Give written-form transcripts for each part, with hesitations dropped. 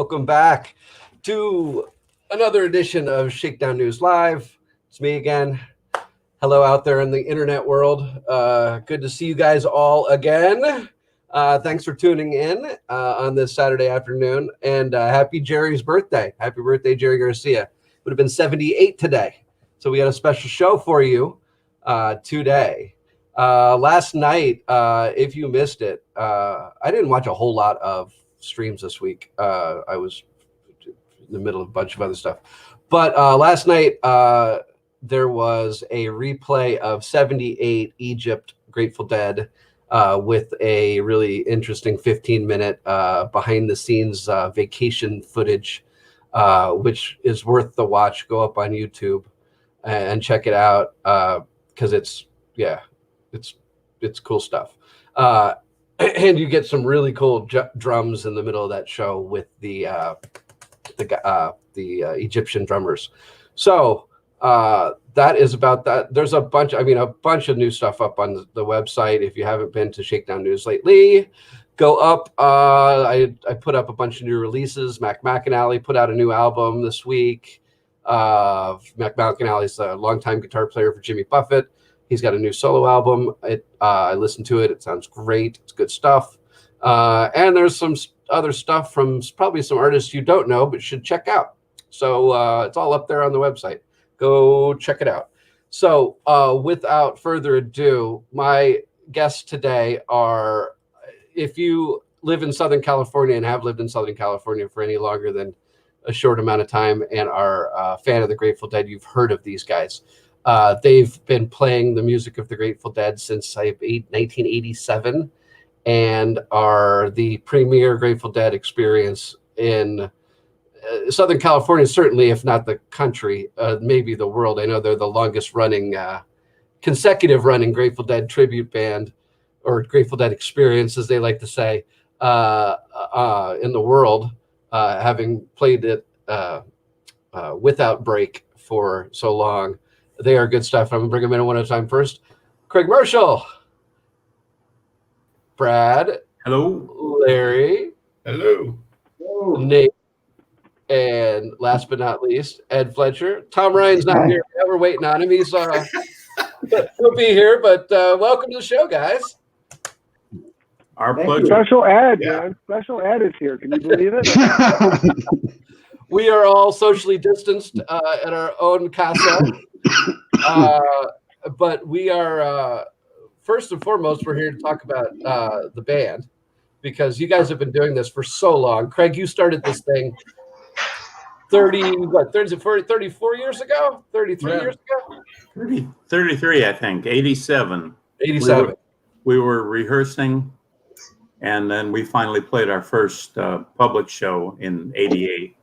Welcome back to another edition of Shakedown News Live. It's me again. Hello out there in the internet world. Good to see you guys all again. Thanks for tuning in on this Saturday afternoon. And happy Jerry's birthday. Happy birthday, Jerry Garcia. Would have been 78 today. So we got a special show for you today. Last night, if you missed it, I didn't watch a whole lot of streams this week. I was in the middle of a bunch of other stuff. But last night, there was a replay of 78 Egypt Grateful Dead with a really interesting 15-minute behind-the-scenes vacation footage, which is worth the watch. Go up on YouTube and check it out because it's cool stuff. And you get some really cool drums in the middle of that show with the Egyptian drummers. So that is about that. There's a bunch of new stuff up on the website. If you haven't been to Shakedown News lately, go up. I put up a bunch of new releases. Mac McAnally put out a new album this week. Mac McAnally's a longtime guitar player for Jimmy Buffett. He's got a new solo album. I listened to it. It sounds great. It's good stuff. And there's some other stuff from probably some artists you don't know but should check out. So it's all up there on the website. Go check it out. So without further ado, my guests today are, if you live in Southern California and have lived in Southern California for any longer than a short amount of time and are a fan of the Grateful Dead, you've heard of these guys. They've been playing the music of the Grateful Dead since 1987 and are the premier Grateful Dead experience in Southern California, certainly, if not the country, maybe the world. I know they're the longest running, consecutive running Grateful Dead tribute band, or Grateful Dead experience, as they like to say, in the world, having played it without break for so long. They are good stuff. I'm going to bring them in one at a time. First, Craig Marshall. Brad. Hello. Larry. Hello. Nate. And last but not least, Ed Fletcher. Tom Ryan's not here. We're waiting on him. He'll be here, but welcome to the show, guys. Our pleasure. Special Ed, man. Special Ed is here. Can you believe it? We are all socially distanced at our own casa. But we are, first and foremost, we're here to talk about the band because you guys have been doing this for so long. Craig, you started this thing 34 years ago? 33 years ago? 33, I think. 87. 87. We were rehearsing, and then we finally played our first public show in 88.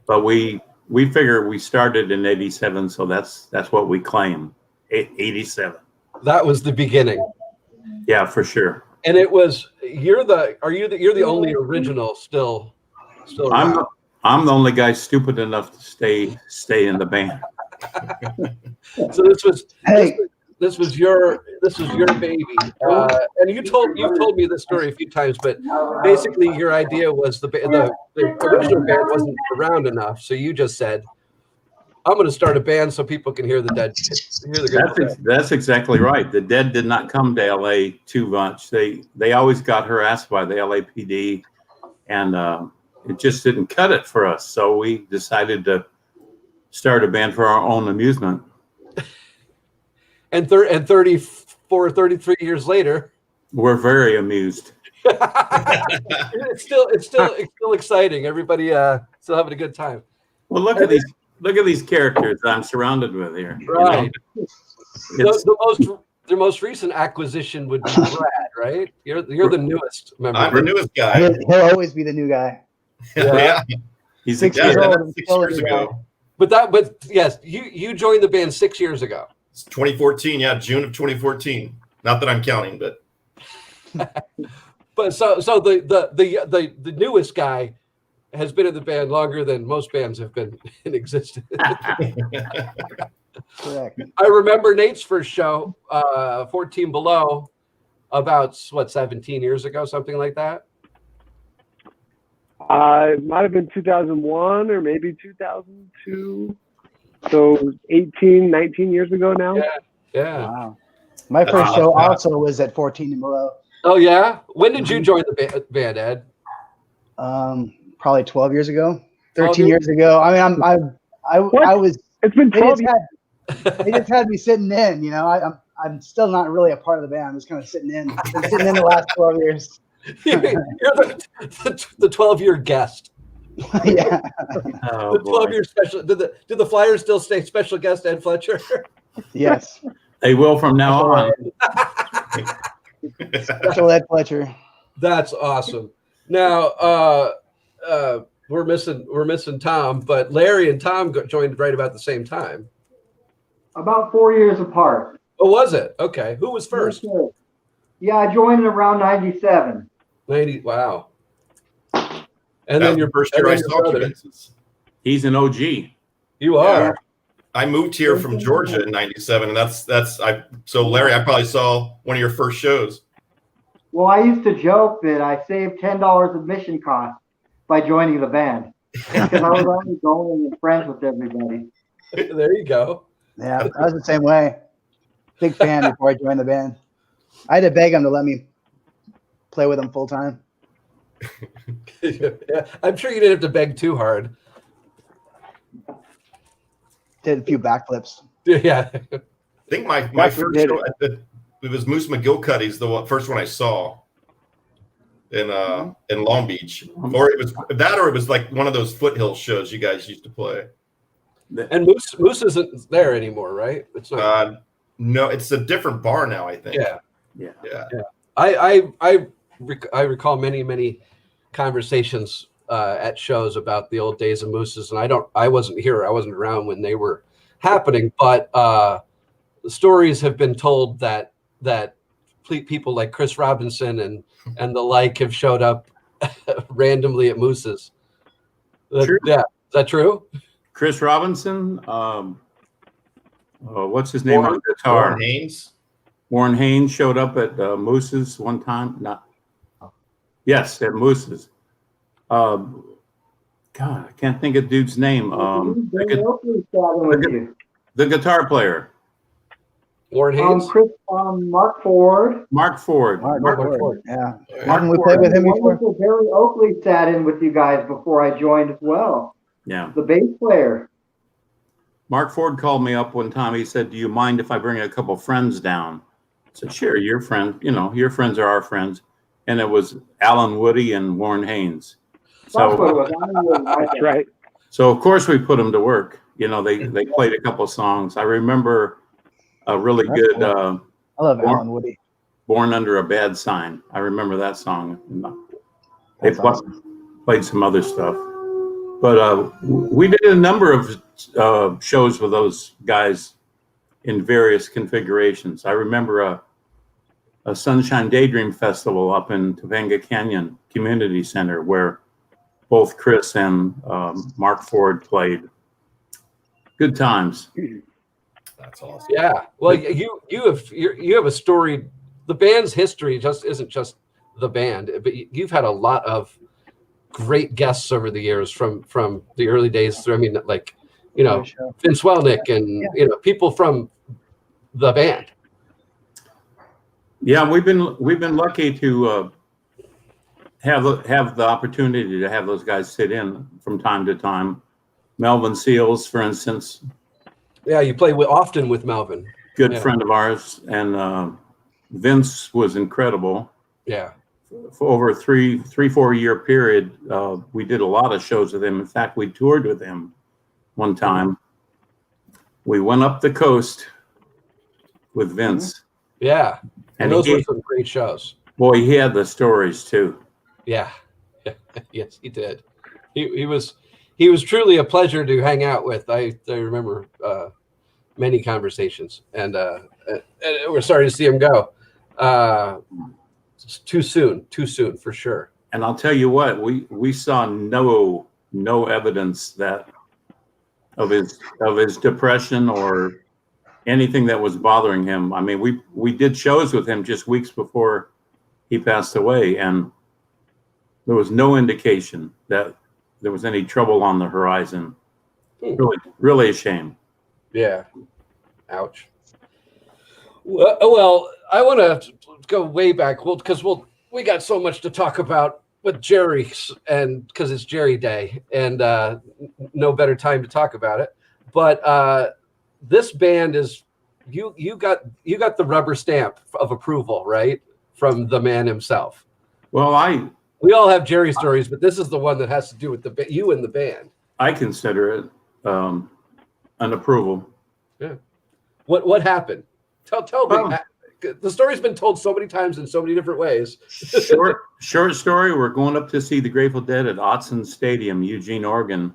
But we figure we started in 87, so that's what we claim. 87. That was the beginning. Yeah, for sure. And it was you're the only original still around. I'm the only guy stupid enough to stay in the band. So this was your baby, and you've told me this story a few times, but basically your idea was the original band wasn't around enough, so you just said, I'm going to start a band so people can hear the Dead. That's exactly right. The Dead did not come to LA too much. They always got harassed by the LAPD, and it just didn't cut it for us. So we decided to start a band for our own amusement. And 33 years later, we're very amused. it's still exciting. Everybody still having a good time. Well, look at these characters I'm surrounded with here. Right. The most recent acquisition would be Brad, right? You're the newest member. I'm the newest guy. He'll always be the new guy. Yeah. He's 6 years old. 6 years ago. But yes, you joined the band 6 years ago. It's 2014, June of 2014. Not that I'm counting, but But so the newest guy has been in the band longer than most bands have been in existence. Correct. I remember Nate's first show, 14 Below, about 17 years ago, something like that. It might have been 2001 or maybe 2002. So 18, 19 years ago now. Yeah. Wow. My That's first awesome. show also was at 14 and below. Oh yeah. When did you join the band, Ed? Probably 12 years ago, 12 13 years ago. I mean, I was. It's been They 12 just years. they just had me sitting in. You know, I'm still not really a part of the band. I'm just kind of sitting in. I've been sitting in the last 12 years. You're the 12-year guest. Yeah. Oh, The boy. 12-year special. Do the Flyers still stay special guest Ed Fletcher? Yes. They will from now on. Special Ed Fletcher. That's awesome. Now we're missing Tom, but Larry and Tom joined right about the same time. About 4 years apart. Oh, was it? Okay. Who was first? Yeah, I joined in around 97. 90. Wow. And That then was your the first year I saw brother. Cubensis. He's an OG. You are. I moved here from Georgia in '97, and so Larry, I probably saw one of your first shows. Well, I used to joke that I saved $10 admission cost by joining the band because I was always going and friends with everybody. There you go. Yeah, I was the same way. Big fan before I joined the band. I had to beg him to let me play with him full time. Yeah, I'm sure you didn't have to beg too hard. Did a few backflips. Yeah. I think my That's what first did show, it was Moose McGillicuddy's first one I saw in Long Beach, or it was like one of those foothill shows you guys used to play. And Moose isn't there anymore, right? It's not. No, it's a different bar now, I think. Yeah. I recall many conversations at shows about the old days of Moose's, and I wasn't here. I wasn't around when they were happening, but stories have been told that people like Chris Robinson and the like have showed up randomly at Moose's. True. Yeah, is that true? Chris Robinson. What's his name on guitar? Warren Haynes. Warren Haynes showed up at Moose's one time. Yes, at Moose's. God, I can't think of dude's name. The guitar player. Warren Haynes. Mark Ford. Mark Ford. Mark Ford. Yeah. Mark Haven't we Ford. played with him before? Wonderful Barry Oakley sat in with you guys before I joined as well. Yeah. The bass player. Mark Ford called me up one time. He said, "Do you mind if I bring a couple friends down?" I said, "Sure, your friends. Your friends are our friends." And it was Alan Woody and Warren Haynes. That's what it So, was. That's right. so of course we put them to work. They played a couple songs. I remember a really That's good cool. I love Warren- Alan Woody. "Born Under a Bad Sign." I remember that song. They That's awesome. played some other stuff, but we did a number of shows with those guys in various configurations. I remember a Sunshine Daydream Festival up in Topanga Canyon Community Center where both Chris and Mark Ford played. Good times. That's awesome. Yeah. Well, you have a story. The band's history just isn't just the band, but you've had a lot of great guests over the years from the early days through. I mean, like, Vince Welnick and people from the band. Yeah, we've been lucky to have the opportunity to have those guys sit in from time to time. Melvin Seals, for instance, Yeah, you play often with Melvin. good Yeah. friend of ours, and Vince was incredible. Yeah. For over a 4 year period, we did a lot of shows with him. In fact, we toured with him one time. We went up the coast with Vince. Yeah. And And those he were gave- some great shows. Boy, he had the stories too. Yeah. Yes, he did. He was truly a pleasure to hang out with. I remember many conversations, and we're sorry to see him go. Too soon for sure. And I'll tell you what, we saw no evidence that of his depression or anything that was bothering him. I mean, we did shows with him just weeks before he passed away, and there was no indication that there was any trouble on the horizon. Really a shame. Yeah. Ouch. Well, I want to go way back. Well, because we got so much to talk about with Jerry, and because it's Jerry Day, and no better time to talk about it. But this band is you got the rubber stamp of approval, right, from the man himself. Well, we all have Jerry stories, but this is the one that has to do with you and the band. I consider it an approval. Yeah. What happened? Tell me. The story's been told so many times in so many different ways. Short story. We're going up to see the Grateful Dead at Autzen Stadium, Eugene, Oregon.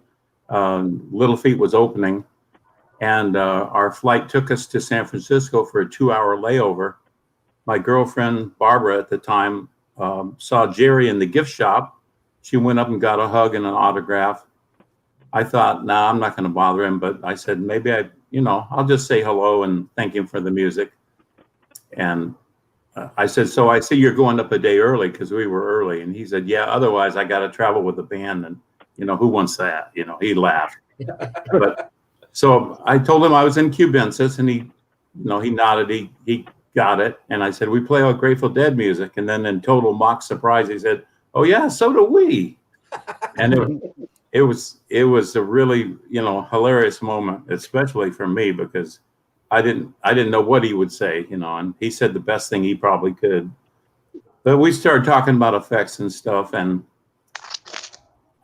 Little Feat was opening, and our flight took us to San Francisco for a 2-hour layover. My girlfriend, Barbara, at the time, saw Jerry in the gift shop. She went up and got a hug and an autograph. I thought, nah, I'm not going to bother him, but I said, maybe I'll just say hello and thank him for the music. And I said, so I see you're going up a day early, because we were early. And he said, yeah, otherwise I got to travel with the band. And, who wants that? He laughed. But so I told him I was in Cubensis, and he nodded. He got it. And I said, we play all Grateful Dead music. And then in total mock surprise, he said, oh yeah, so do we. And it was a really, hilarious moment, especially for me, because I didn't know what he would say, and he said the best thing he probably could. But we started talking about effects and stuff, and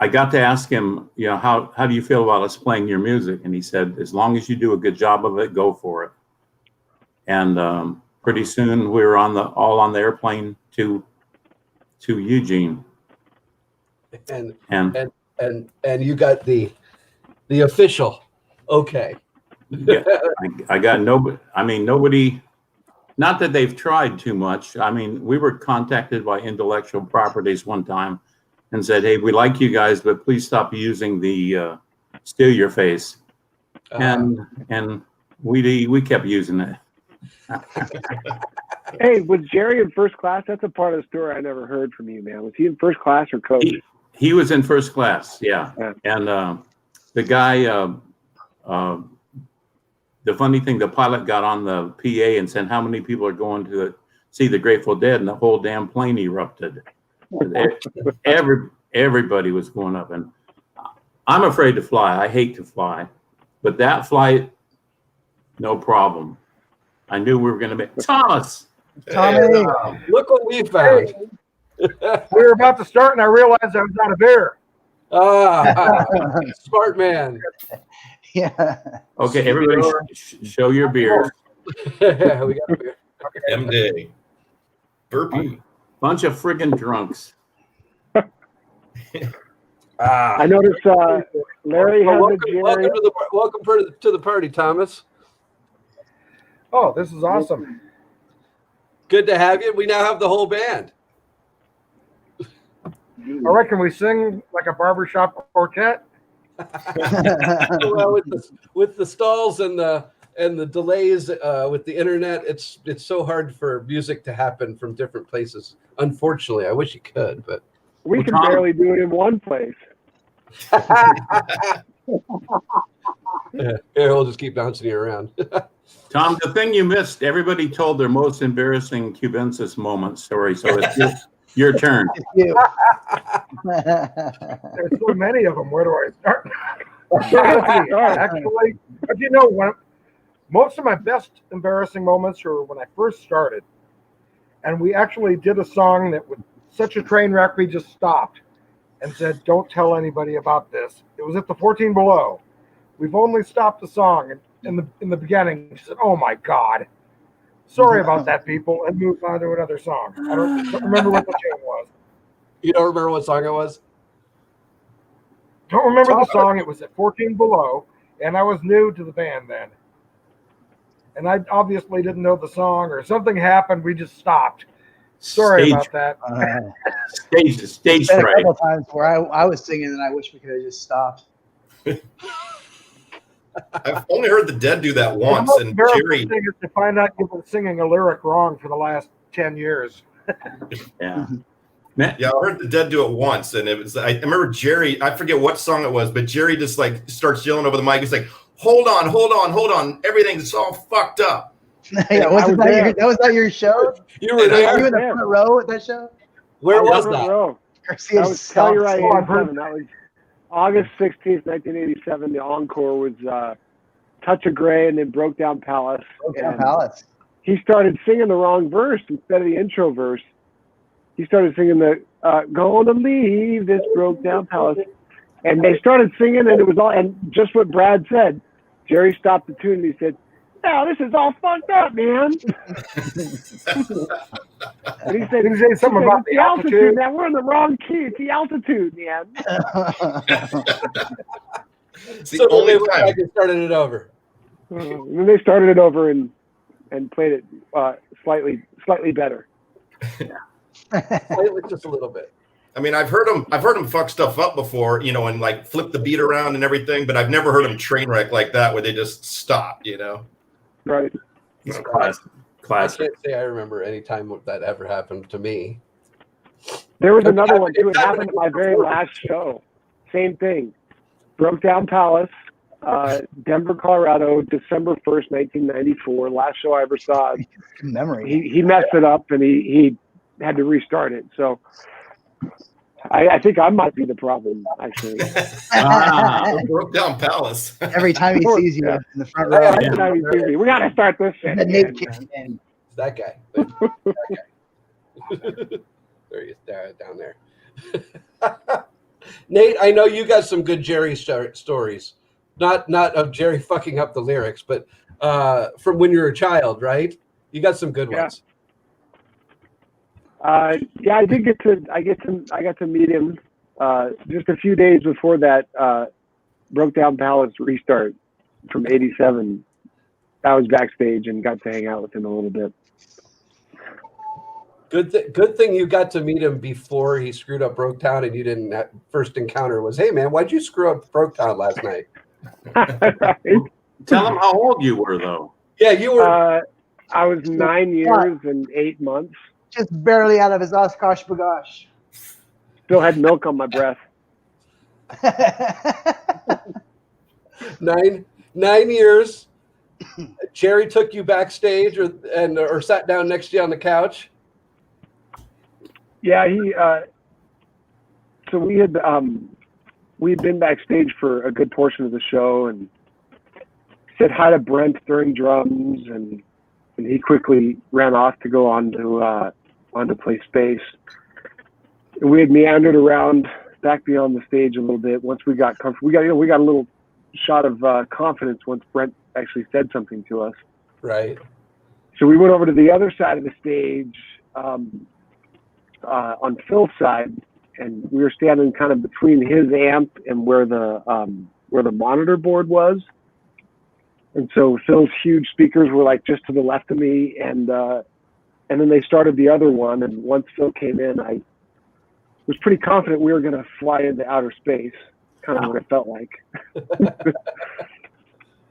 I got to ask him, how do you feel about us playing your music? And he said, as long as you do a good job of it, go for it. And pretty soon we were all on the airplane to Eugene. And you got the official okay. Yeah, I got nobody, not that they've tried too much. I mean, we were contacted by Intellectual Properties one time and said, hey, we like you guys, but please stop using the Steal Your Face. And we kept using it. Hey, was Jerry in first class? That's a part of the story I never heard from you, man. Was he in first class or coach? He was in first class, yeah. And the guy, the funny thing, the pilot got on the PA and said, how many people are going to see the Grateful Dead? And the whole damn plane erupted. Everybody was going up. And I'm afraid to fly. I hate to fly. But that flight, no problem. I knew we were going to make Thomas. Tommy, Look what we found. We were about to start, and I realized I was out of beer. Smart man. yeah. Okay, everybody show your beers. We got a beer. M-Day. Burpee. Bunch of friggin' drunks. I noticed Larry has a Jerry. Welcome to the party, Thomas. Oh, this is awesome. Good to have you. We now have the whole band. All right, can we sing like a barbershop quartet? Well, with the stalls and the delays with the internet, it's so hard for music to happen from different places. Unfortunately, I wish you could, but We can barely do it in one place. Here, we'll just keep bouncing you around. Tom, the thing you missed, everybody told their most embarrassing Cubensis moment story, so it's your turn. You. There's so many of them. Where do I start? Actually, but most of my best embarrassing moments were when I first started, and we actually did a song that was such a train wreck we just stopped and said, "Don't tell anybody about this." It was at the 14 Below. We've only stopped the song, and in the beginning, she said, "Oh my God, sorry about that, people," and moved on to another song. I don't remember what the tune was. You don't remember what song it was? Don't remember the song. It was at 14 Below, and I was new to the band then. And I obviously didn't know the song, or something happened. We just stopped. Sorry about that. Stage Been a fright. couple times where I was singing and I wish we could have just stopped. I've only heard the Dead do that once, The and most Jerry. embarrassing thing is to find out you've been singing a lyric wrong for the last 10 years. Yeah. Yeah, I heard the Dead do it once, and it was. I remember Jerry. I forget what song it was, but Jerry just like starts yelling over the mic. He's like, "Hold on, hold on, hold on! Everything's all fucked up." Yeah, that was that your show? You were there. Were you in the front row at that show? Where I was front that? row. Garcia That was Telluride 87. That was August 16th, 1987. The encore was Touch of Grey and then Broke Down Palace. Palace. He started singing the wrong verse instead of the intro verse. He started singing the "Gonna Leave This Broke Down Palace," and they started singing, and it was all. And just what Brad said, Jerry stopped the tune and he said, "No, this is all fucked up, man." And he said, something about the altitude. Man, we're in the wrong key. It's the altitude, man. It's the So only they went time. back and started it over. And then they started it over and played it slightly better. Slightly, just a little bit. I mean, I've heard him fuck stuff up before, you know, and like flip the beat around and everything, but I've never heard him train wreck like that where they just stop, you know. Right. It's classic. I Classic. can't say I remember any time that ever happened to me. There was another one too. It happened at my very last show. Same thing. Broke Down Palace, Denver, Colorado, December 1st, 1994. Last show I ever saw. Good memory. He messed it up and he had to restart it. So I think I might be the problem, actually. Broke Down Palace. Every time he sees you in the front row. Every time he sees me, we got to start this shit. The again. Nate kicks in. That guy. There he is, down there. Nate, I know you got some good Jerry stories. Not of Jerry fucking up the lyrics, but from when you were a child, right? You got some good ones. Yeah, I did get to. I got to meet him just a few days before that Broke Down Palace restart from '87. I was backstage and got to hang out with him a little bit. Good thing you got to meet him before he screwed up Broke Town, and you didn't. First encounter was, "Hey man, why'd you screw up Broke Town last night?" Right? Tell him how old you were, though. Yeah, you were. I was 9 years and 8 months. Just barely out of his Oshkosh bagosh. Still had milk on my breath. 9 years. Jerry took you backstage or sat down next to you on the couch. Yeah, so we'd been backstage for a good portion of the show and said hi to Brent during drums, and he quickly ran off to go on to play space. And we had meandered around back beyond the stage a little bit. Once we got comfortable, we got a little shot of confidence once Brent actually said something to us. Right. So we went over to the other side of the stage on Phil's side, and we were standing kind of between his amp and where the monitor board was. And so Phil's huge speakers were like just to the left of me, and then they started the other one. And once Phil came in, I was pretty confident we were going to fly into outer space. Kind of what it felt like.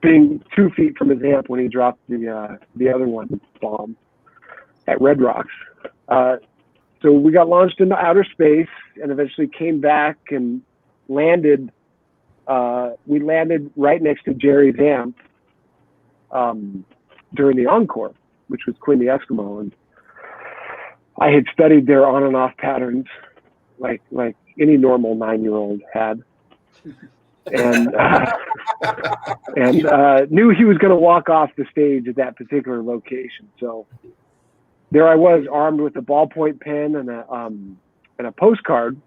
Being 2 feet from his amp when he dropped the other one bomb at Red Rocks. So we got launched into outer space and eventually came back and landed. We landed right next to Jerry's amp during the encore, which was Quinn the Eskimo. And I had studied their on and off patterns like any normal 9-year-old had. And knew he was going to walk off the stage at that particular location. So there I was, armed with a ballpoint pen and a postcard.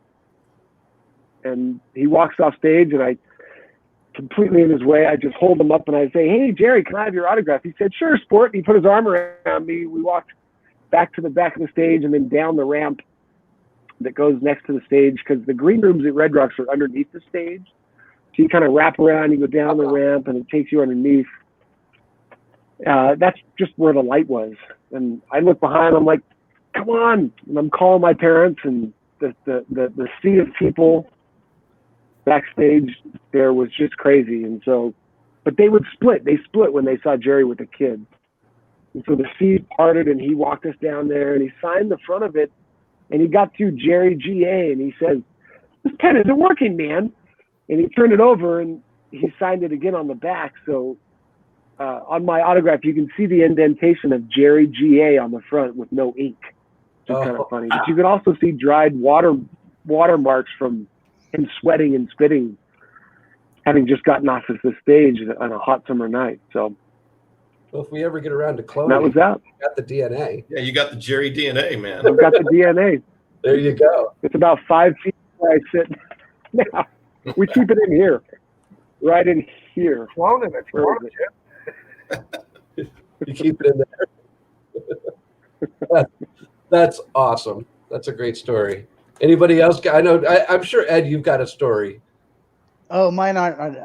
And he walks off stage, and I, completely in his way, I just hold him up and I say, "Hey, Jerry, can I have your autograph?" He said, "Sure, sport." And he put his arm around me. We walked back to the back of the stage and then down the ramp that goes next to the stage, because the green rooms at Red Rocks are underneath the stage. So you kind of wrap around, you go down the ramp, and it takes you underneath. That's just where the light was. And I look behind, I'm like, "Come on." And I'm calling my parents, and the sea of people backstage there was just crazy. And so, but they would split. They split when they saw Jerry with the kids. And so the sea parted, and he walked us down there, and he signed the front of it and he got to Jerry GA, and he says, "This pen isn't working, man." And he turned it over, and he signed it again on the back. So on my autograph, you can see the indentation of Jerry GA on the front with no ink. Which is kind of funny. But you can also see dried watermarks from him sweating and spitting, having just gotten off of the stage on a hot summer night. So, well, if we ever get around to cloning, that was that. Got the DNA. Yeah, you got the Jerry DNA, man. I've got the DNA. There you go. It's about 5 feet where I sit now. We keep it in here, right in here. Cloning it. You keep it in there. That's awesome. That's a great story. Anybody else? I know. I'm sure Ed, you've got a story. Oh, mine aren't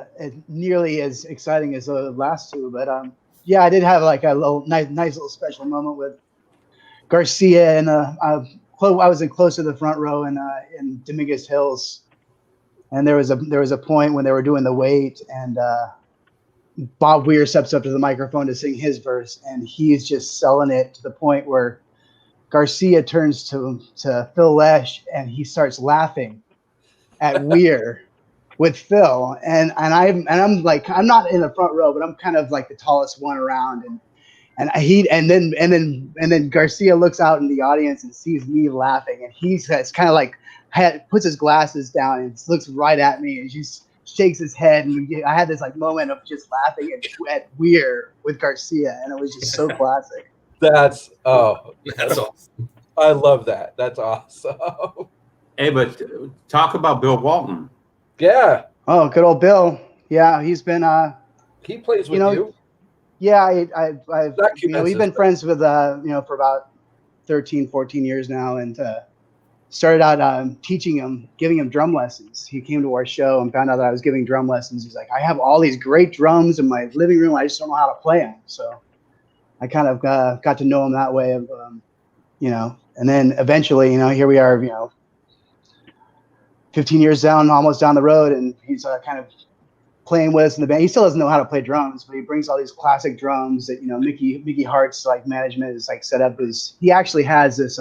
nearly as exciting as the last two, but yeah, I did have like a nice little special moment with Garcia, and I was in close to the front row in Dominguez Hills, and there was a point when they were doing the wait, and Bob Weir steps up to the microphone to sing his verse, and he's just selling it to the point where Garcia turns to Phil Lesh, and he starts laughing at Weir with Phil, and I'm like, I'm not in the front row, but I'm kind of like the tallest one around, and then Garcia looks out in the audience and sees me laughing, and he's kind of like puts his glasses down and looks right at me and just shakes his head, and I had this like moment of just laughing at Weir with Garcia, and it was just so classic. That's awesome. I love that. That's awesome. Hey, but talk about Bill Walton. Yeah. Oh, good old Bill. Yeah, he's been he plays with you. Yeah, I've we've been friends with for about 13, 14 years now, and started out teaching him, giving him drum lessons. He came to our show and found out that I was giving drum lessons. He's like, I have all these great drums in my living room. I just don't know how to play them. So I kind of got to know him that way of, and then eventually, here we are, 15 years almost down the road, and he's kind of playing with us in the band. He still doesn't know how to play drums, but he brings all these classic drums that, Mickey Hart's like management is like set up he actually has this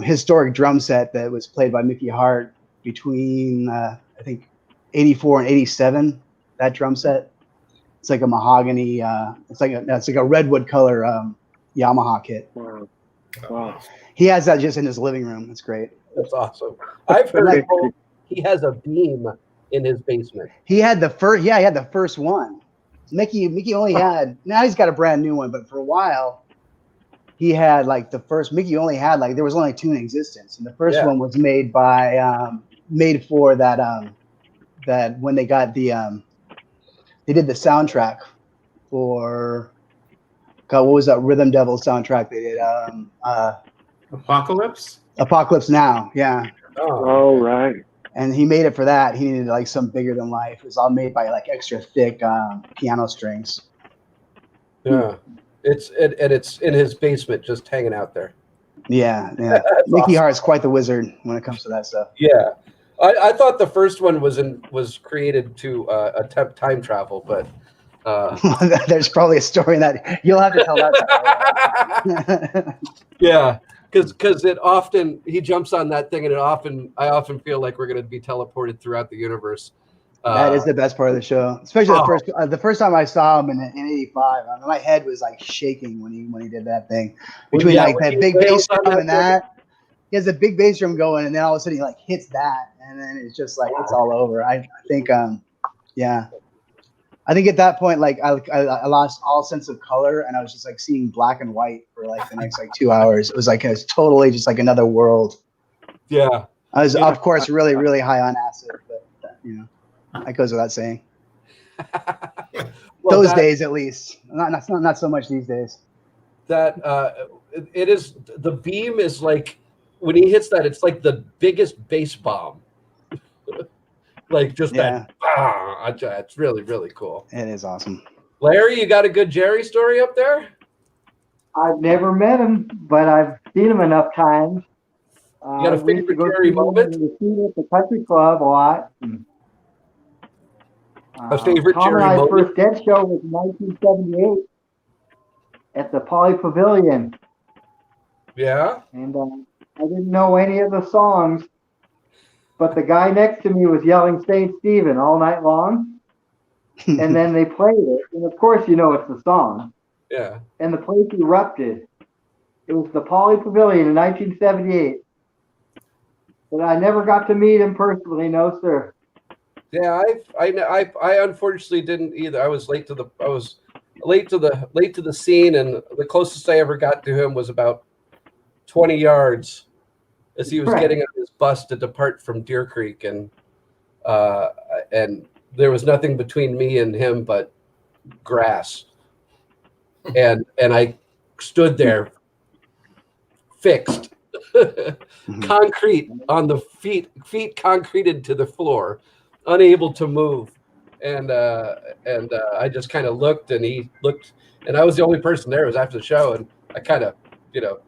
historic drum set that was played by Mickey Hart between I think 84 and 87. That drum set, it's like a mahogany. It's like a redwood color Yamaha kit. Wow. He has that just in his living room. It's great. That's awesome. I've heard he has a beam in his basement. He had the first. Yeah, he had the first one. Mickey only had. Now he's got a brand new one, but for a while, he had like the first. Mickey only had like there was only 2 in existence, and the first one was made for that that when they got the they did the soundtrack for what was that Rhythm Devil soundtrack they did Apocalypse Now, yeah. Oh, right. And he made it for that. He needed like some bigger than life. It was all made by like extra thick piano strings. Yeah, it's in his basement, just hanging out there. Yeah. Mickey Hart's quite the wizard when it comes to that stuff. Yeah, I thought the first one was created to attempt time travel, but there's probably a story in that you'll have to tell that. Yeah. Because it often he jumps on that thing, and I often feel like we're going to be teleported throughout the universe. That is the best part of the show, especially the first time I saw him in '85. I mean, my head was like shaking when he did that thing. Between like that big bass drum and that, he has a big bass drum going, and then all of a sudden he like hits that, and then it's just like it's all over. I think I think at that point, like I lost all sense of color, and I was just like seeing black and white for like the next like 2 hours. It was totally just like another world. Yeah, I was of course really really high on acid, but that goes without saying. Those days, at least, not so much these days. That it is the beam is like when he hits that, it's like the biggest bass bomb. Like just that. It's really, really cool. It is awesome. Larry, you got a good Jerry story up there? I've never met him, but I've seen him enough times. You got a favorite Jerry moment? We see him at the country club a lot. A favorite Tom Jerry and I's moment? first Dead show was in 1978 at the Poly Pavilion. Yeah. And I didn't know any of the songs, but the guy next to me was yelling St. Stephen all night long. And then they played it. And of course, you know it's the song. Yeah. And the place erupted. It was the Poly Pavilion in 1978. But I never got to meet him personally, no sir. Yeah, I unfortunately didn't either. I was late to the scene, and the closest I ever got to him was about 20 yards as he was Right. getting on his bus to depart from Deer Creek, and there was nothing between me and him but grass, and I stood there fixed, concrete on the feet concreted to the floor, unable to move, and I just kind of looked, and he looked, and I was the only person there. It was after the show, and I kind of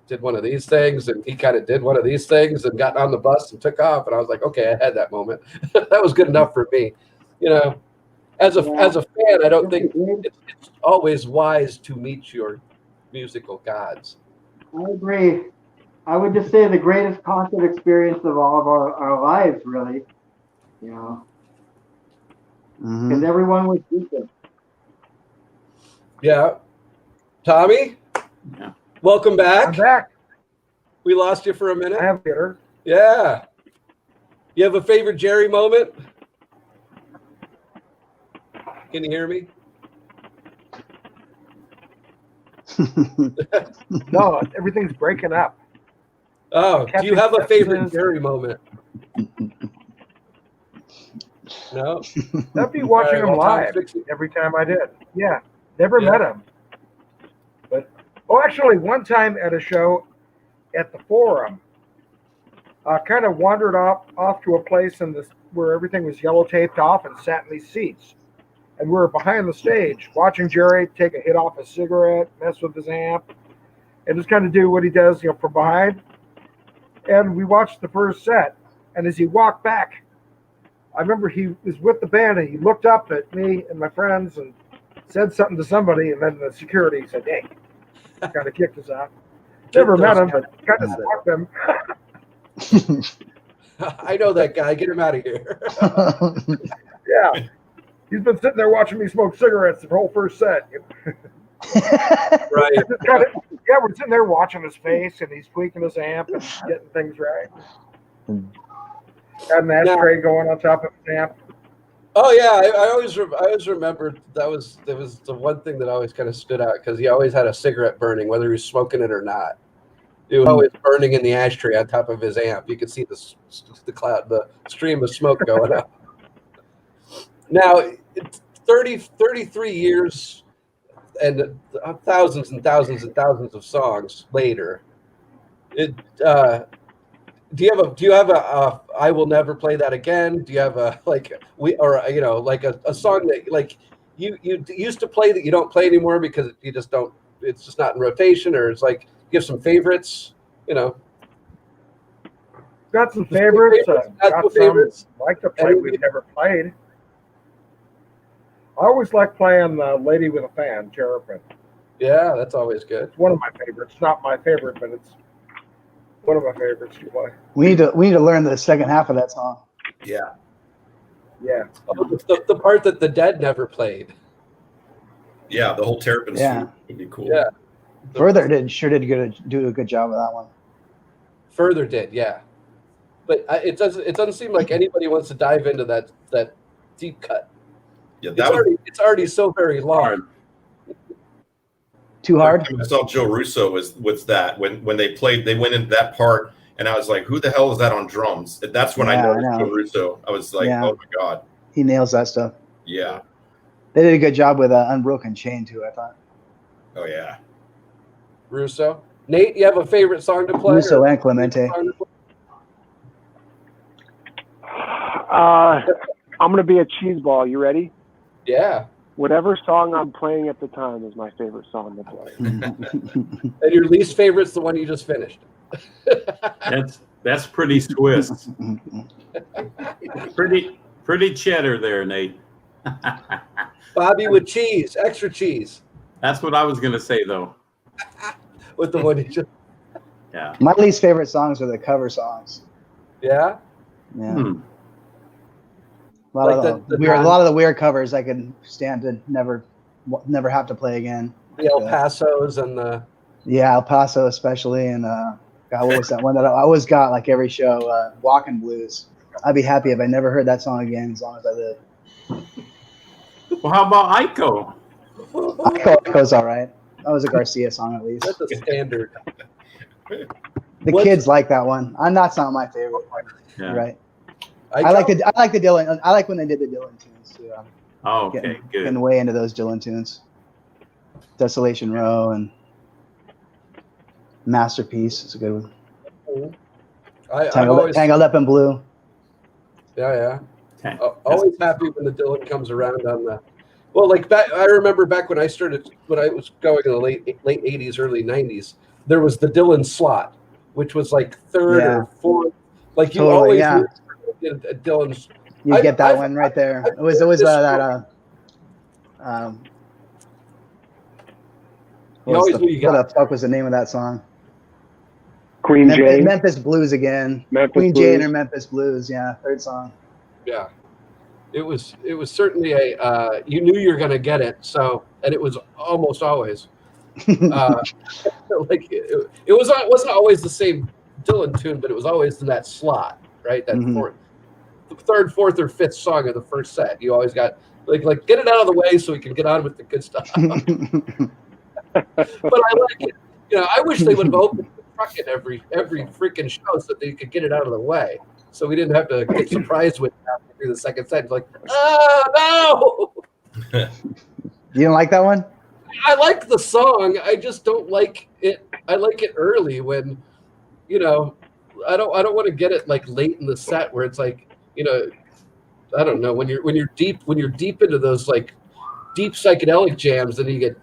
did one of these things, and he kind of did one of these things, and got on the bus and took off, and I was like, okay, I had that moment. That was good enough for me. As a fan, I don't think it's always wise to meet your musical gods. I agree. I would just say the greatest concert experience of all of our lives, really. Because everyone was different. Yeah. Tommy? Yeah. Welcome back. I'm back. We lost you for a minute. I have theater. Yeah. You have a favorite Jerry moment? Can you hear me? No, everything's breaking up. Oh, do you have a favorite Jerry moment? No? That'd be watching All him right, live every time I did. Yeah, never met him. But, actually, one time at a show at the Forum, I kind of wandered off to a place where everything was yellow taped off and sat in these seats. And we were behind the stage watching Jerry take a hit off a cigarette, mess with his amp, and just kind of do what he does, from behind. And we watched the first set. And as he walked back, I remember he was with the band, and he looked up at me and my friends and said something to somebody, and then the security said, hey, kind of kicked us out. Never met him, but kind of stalked him. I know that guy. Get him out of here. Yeah. He's been sitting there watching me smoke cigarettes the whole first set. Right. We're sitting there watching his face, and he's tweaking his amp and getting things right. Got an ashtray going on top of his amp. Oh yeah, I always remember that was the one thing that always kind of stood out, because he always had a cigarette burning, whether he was smoking it or not. It was always burning in the ashtray on top of his amp. You could see the stream of smoke going up. Now, 33 years and thousands and thousands and thousands of songs later, do you have a I will never play that again? Do you have a a song that you used to play that you don't play anymore because you just don't, it's just not in rotation, or it's like you have some favorites, Got some favorites. Got favorites. Like to play we've never played. I always like playing Lady with a Fan, Terrapin. Yeah, that's always good. It's one of my favorites. Not my favorite, but it's one of my favorites to play. We need to learn the second half of that song. Yeah. Yeah. Oh, the part that the Dead never played. Yeah, the whole Terrapin suite would be cool. Yeah. Further did do a good job of that one. Further did, yeah. But it doesn't seem like anybody wants to dive into that deep cut. Yeah, it's already so very long. Too hard. I saw Joe Russo was that when they went into that part, and I was like, who the hell is that on drums? And that's when I noticed Joe Russo. I was like, oh my God. He nails that stuff. Yeah. They did a good job with Unbroken Chain too, I thought. Oh yeah. Russo. Nate, you have a favorite song to play? Russo and Clemente. I'm going to be a cheese ball. You ready? Yeah. Whatever song I'm playing at the time is my favorite song to play. And your least favorite's the one you just finished. That's pretty Swiss. pretty cheddar there, Nate. Bobby with cheese, extra cheese. That's what I was going to say, though. With the one you just... Yeah. My least favorite songs are the cover songs. Yeah. Yeah. A Like lot of the weird covers I could stand to never have to play again. The El Pasos and the El Paso especially, and God, what was that one that I always got like every show? Walking Blues. I'd be happy if I never heard that song again as long as I live. Well, how about Ico? Ico's all right. That was a Garcia song at least. That's a standard. The kids like that one. That's not my favorite. Yeah. Right. I like the Dylan. I like when they did the Dylan tunes too. Oh, okay, good. Getting way into those Dylan tunes. Desolation Row and Masterpiece is a good one. Tangled Up in Blue. Yeah. Okay. Always happy when the Dylan comes around on the. Well, like back, I remember back when I was going in the late 80s, early 90s, there was the Dylan slot, which was like third or fourth. Like you always get a Dylan's. You get that one right there. It was that. What the fuck was the name of that song? Queen Jane. Memphis Blues again. Queen Jane or Memphis Blues. Yeah, third song. Yeah, it was certainly a you knew you were gonna get it. So, and it was almost always like it wasn't always the same Dylan tune, but it was always in that slot, right? That third, fourth, or fifth song of the first set. You always got like get it out of the way so we can get on with the good stuff. But I like it. You know, I wish they would have opened the truck in every freaking show so that they could get it out of the way, so we didn't have to get surprised with that through the second set. It's like, oh no! You don't like that one? I like the song. I just don't like it. I like it early when, you know, I don't want to get it like late in the set where it's like, you know, I don't know, when you're deep into those like deep psychedelic jams, then you get.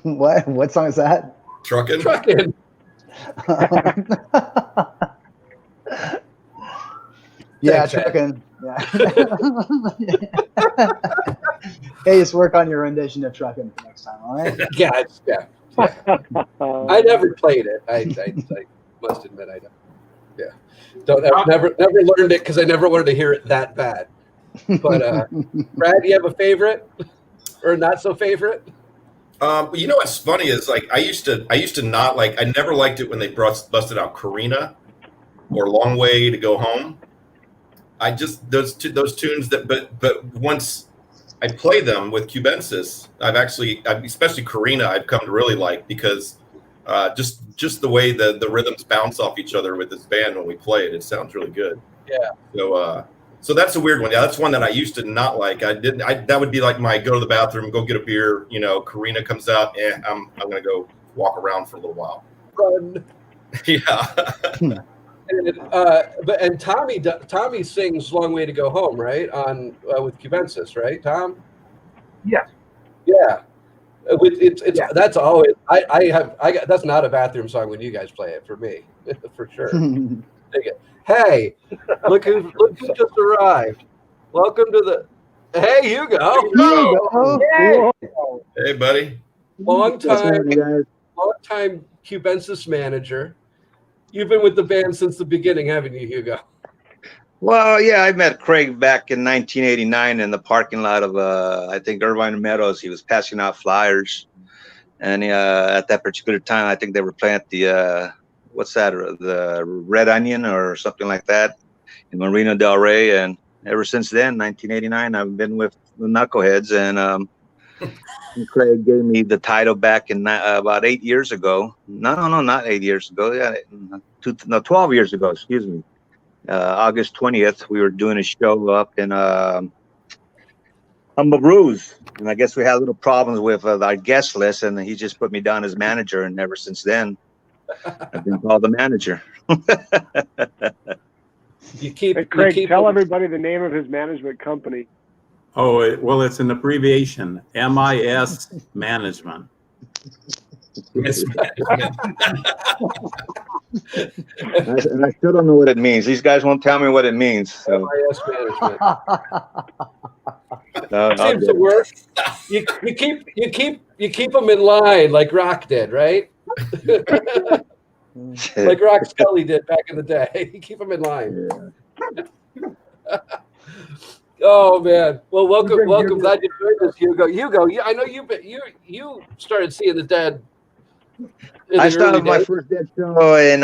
What song is that? Truckin'. Yeah, Truckin'. Yeah. Hey, just work on your rendition of Truckin' next time, all right? Yeah. I never played it. I must admit I don't. Yeah, never learned it because I never wanted to hear it that bad. But Brad, do you have a favorite or not so favorite? You know what's funny is like I used to not like, I never liked it when they busted out Karina or Long Way to Go Home. I just those tunes that but once I play them with Cubensis, especially Karina, I've come to really like, because just the way the rhythms bounce off each other with this band when we play it sounds really good. Yeah. So that's a weird one. Yeah, that's one that I used to not like. That would be like my go to the bathroom, go get a beer. You know, Karina comes out, I'm gonna go walk around for a little while. Run. Yeah. And Tommy sings "Long Way to Go Home," right? On with Cubensis, right, Tom? Yes. Yeah. That's always that's not a bathroom song when you guys play it for me, for sure. Hey, look who just arrived. Welcome to the. Hey, Hugo. Hey, buddy. Long time Cubensis manager. You've been with the band since the beginning, haven't you, Hugo? Well, yeah, I met Craig back in 1989 in the parking lot of, I think, Irvine Meadows. He was passing out flyers. And at that particular time, I think they were playing at the, the Red Onion or something like that in Marina Del Rey. And ever since then, 1989, I've been with the Knuckleheads. And Craig gave me the title back in about 8 years ago. No, not 8 years ago. Yeah, 12 years ago, excuse me. August 20th, we were doing a show up in Humble Brews. And I guess we had a little problems with our guest list, and he just put me down as manager. And ever since then, I've been called the manager. Craig, tell everybody the name of his management company. Oh, well, it's an abbreviation, MIS Management. Yes. And I still don't know what it means. These guys won't tell me what it means. So. MIS Management. No, Seems to work. You keep them in line like Rock did, right? Like Rock Scully did back in the day. You keep them in line. Yeah. Oh man! Well, welcome. Glad you joined us, Hugo. Hugo, I know you started seeing the Dead. I started my first Dead show in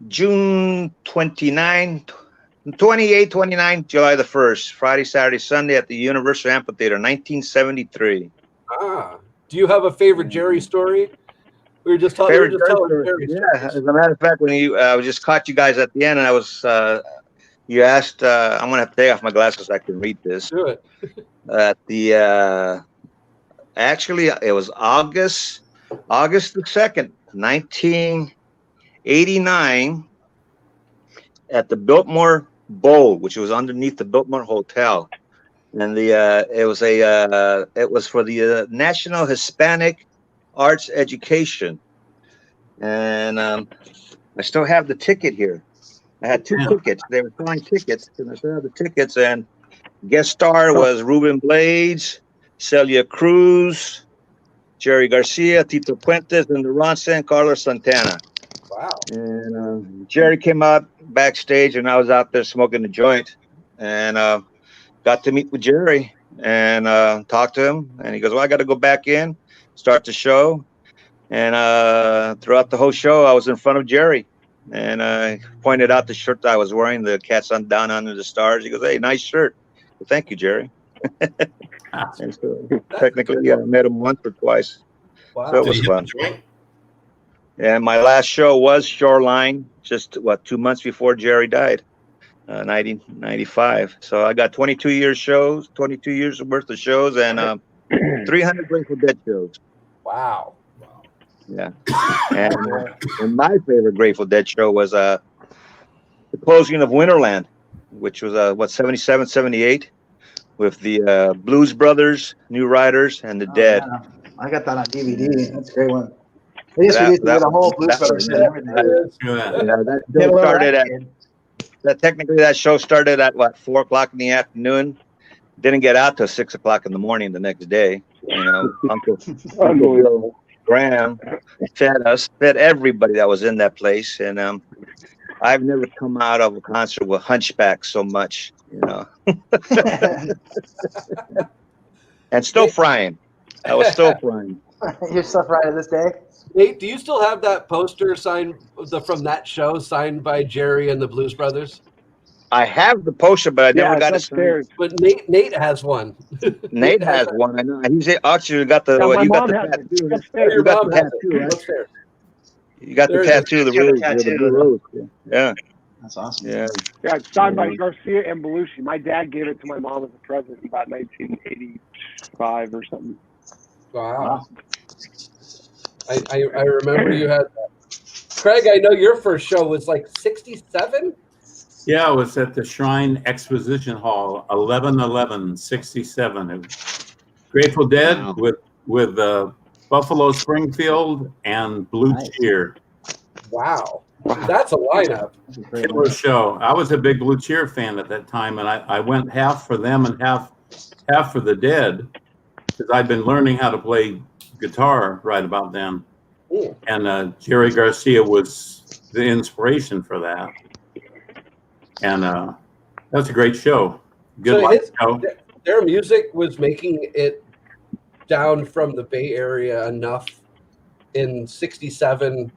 June 29, 28, 29, July the 1st, Friday, Saturday, Sunday at the Universal Amphitheater, 1973. Ah, do you have a favorite Jerry story? We were just telling Jerry stories. Yeah, as a matter of fact, when I just caught you guys at the end, and I was you asked. I'm gonna have to take off my glasses so I can read this. Do it. At the actually, it was August the 2nd, 1989, at the Biltmore Bowl, which was underneath the Biltmore Hotel, and it was for the National Hispanic Arts Education, and I still have the ticket here. I had 2 tickets. They were selling tickets, and I still have the tickets. And guest star was Ruben Blades, Celia Cruz, Jerry Garcia, Tito Puentes, and the Ronson, Carlos Santana. Wow. And Jerry came out backstage, and I was out there smoking a joint, and got to meet with Jerry and talk to him. And he goes, "Well, I got to go back in, start the show." And throughout the whole show, I was in front of Jerry, and I pointed out the shirt that I was wearing, the Cats on Down Under the Stars. He goes, "Hey, nice shirt." Well, thank you, Jerry. And so technically, I met him once or twice. Wow. So it was fun. And my last show was Shoreline, just 2 months before Jerry died, 1995. So I got 22 years worth of shows, and 300 Grateful Dead shows. Wow. Yeah. And my favorite Grateful Dead show was the closing of Winterland, which was 77, 78, with the Blues Brothers, New Riders, and the Dead. Yeah. I got that on DVD. That's a great one. They used to get a whole Blues Brothers set and everything. That show started at 4 o'clock in the afternoon. Didn't get out till 6 o'clock in the morning the next day. You know, Uncle Bill Graham fed everybody that was in that place, and I've never come out of a concert with Hunchback so much, you know. And still frying. I was still frying. You're still frying to this day? Nate, do you still have that poster signed from that show, signed by Jerry and the Blues Brothers? I have the poster, but I never got it signed. But Nate has one. Nate has one. I know. He's actually got the. Yeah, you got the tattoo. You got the tattoo, right? You got the tattoo. The blue rose. Yeah. That's awesome. Yeah. Yeah, it's signed by Garcia and Belushi. My dad gave it to my mom as a present in about 1985 or something. Wow. I remember you had that. Craig, I know your first show was like 67? Yeah, it was at the Shrine Exposition Hall, 11/11/67. Grateful Dead with Buffalo Springfield and Blue Cheer. Wow. That's a lineup. Killer show. I was a big Blue Cheer fan at that time, and I went half for them and half for the Dead, because I'd been learning how to play guitar right about then. Ooh. And Jerry Garcia was the inspiration for that. And that's a great show. Good live show. Their music was making it down from the Bay Area enough in 67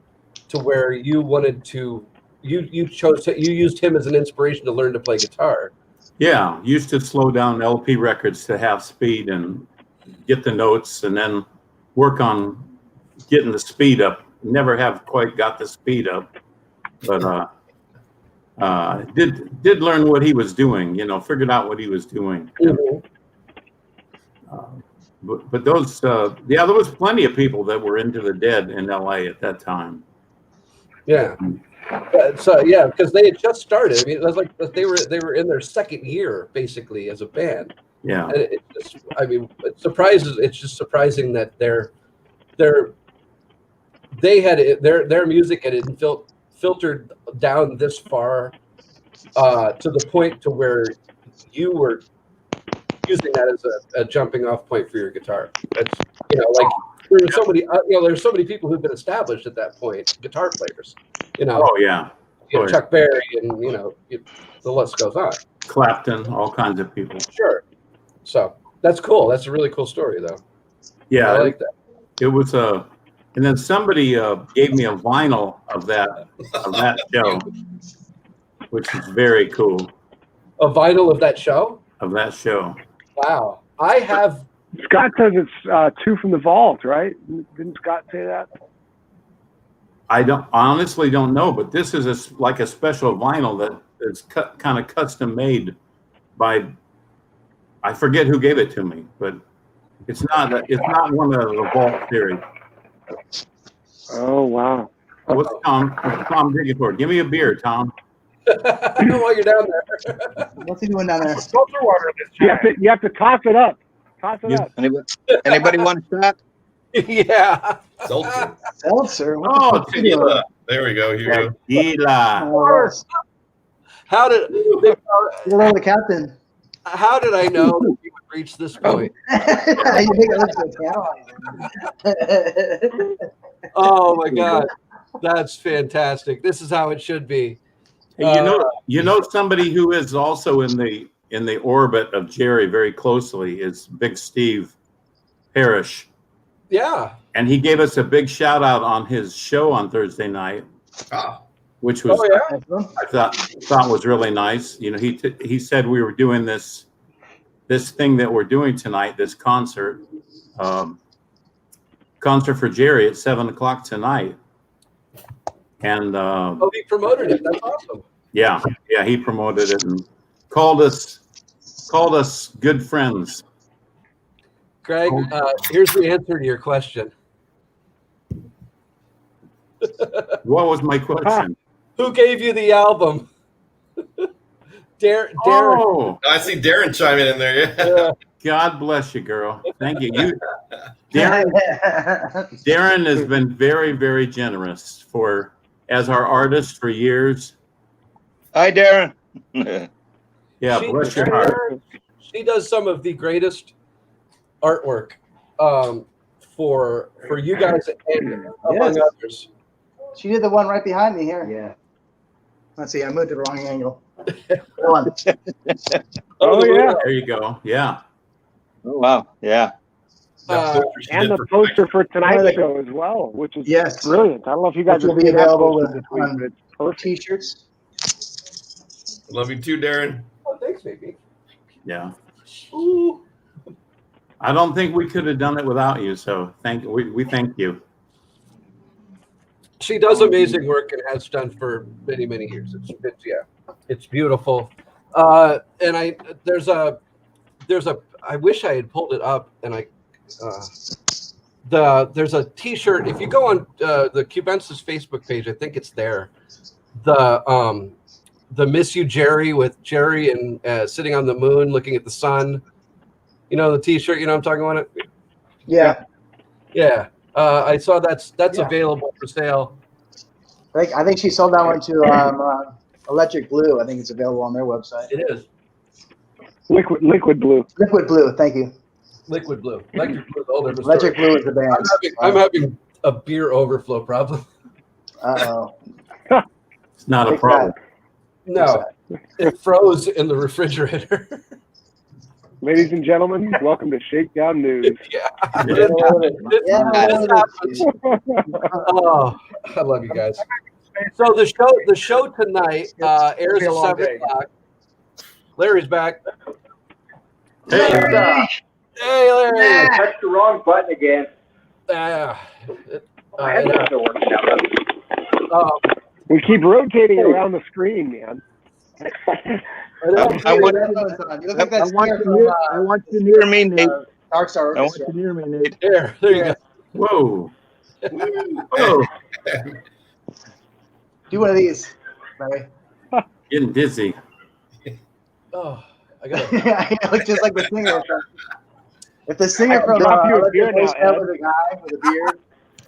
to where you wanted to, you used him as an inspiration to learn to play guitar. Yeah, used to slow down LP records to half speed and get the notes, and then work on getting the speed up. Never have quite got the speed up, but did learn what he was doing. You know, figured out what he was doing. Mm-hmm. But those, there was plenty of people that were into the Dead in LA at that time. Yeah. So yeah, because they had just started. I mean, it was like they were in their second year basically as a band. Yeah. And it's just surprising that their music had filtered down this far to the point to where you using that as a jumping off point for your guitar. That's, like there's so many, there's so many people who've been established at that point, guitar players. Oh yeah. Chuck Berry, and the list goes on. Clapton, all kinds of people. Sure. So that's cool. That's a really cool story, though. Yeah, I like that. It was and then somebody gave me a vinyl of that show, which is very cool. A vinyl of that show? Of that show. Wow. I have. Scott says it's Two from the Vault, right? Didn't Scott say that? I honestly don't know, but this is like a special vinyl that is kind of custom made by, I forget who gave it to me, but it's not one of the Vault series. Oh wow! What's Tom digging for? Give me a beer, Tom. While you're down there. What's he doing down there? Filter water this time. You have to toss it up. Toss it up. Anybody want a shot? Yeah. Seltzer. Oh, Tequila. There we go. Here you go. Tequila. How did Hello, the captain. How did I know that you would reach this point? You think I look so tantalizing. Oh my God, that's fantastic! This is how it should be. Hey, you know somebody who is also in the orbit of Jerry very closely is Big Steve Parrish. Yeah. And he gave us a big shout out on his show on Thursday night, which was I thought was really nice. He said we were doing this thing that we're doing tonight, this concert for Jerry at 7:00 tonight. And he promoted it. That's awesome. Yeah, he promoted it and called us good friends. Greg, here's the answer to your question. What was my question? Who gave you the album? Darren. Oh, I see Darren chiming in there. Yeah. God bless you, girl. Thank you. Darren has been very, very generous as our artist for years. Hi, Darren. Yeah, bless your heart. She does some of the greatest artwork for you guys and among others. She did the one right behind me here. Yeah. Let's see, I moved to the wrong angle. Oh yeah. There you go. Yeah. Oh wow. Yeah. And the poster for tonight's show as well, which is brilliant. I don't know if you guys will be available with T-shirts. Love you too, Darren. Oh, thanks, baby. Yeah. Ooh. I don't think we could have done it without you. So we thank you. She does amazing work and has done for many, many years. It's beautiful. And I wish I had pulled it up, and there's a T-shirt. If you go on the Cubensis Facebook page, I think it's there. The Miss You Jerry with Jerry and sitting on the moon looking at the sun. You know the T-shirt. You know what I'm talking about? Yeah. Yeah. I saw that's available for sale. I think she sold that one to Electric Blue. I think it's available on their website. It is. Liquid Blue. Liquid Blue. Thank you. Liquid Blue. Electric Blue. Oh, there's a Electric Blue is the band. I'm having a beer overflow problem. Uh-oh. It's not a problem. No, it froze in the refrigerator. Ladies and gentlemen, welcome to Shakedown News. This happens. Oh, I love you guys. So the show tonight airs at 7:00. Larry's back. Hey, Larry. I touched the wrong button again. We keep rotating around the screen, man. I want you near me, Nate. Dark Star I want you near me, Nate. There you go. Whoa. Whoa. Do one of these, Larry. Getting dizzy. Oh, I got it. I look just like the singer. If the singer from drop you a beer now, Ed. with a guy with a beard,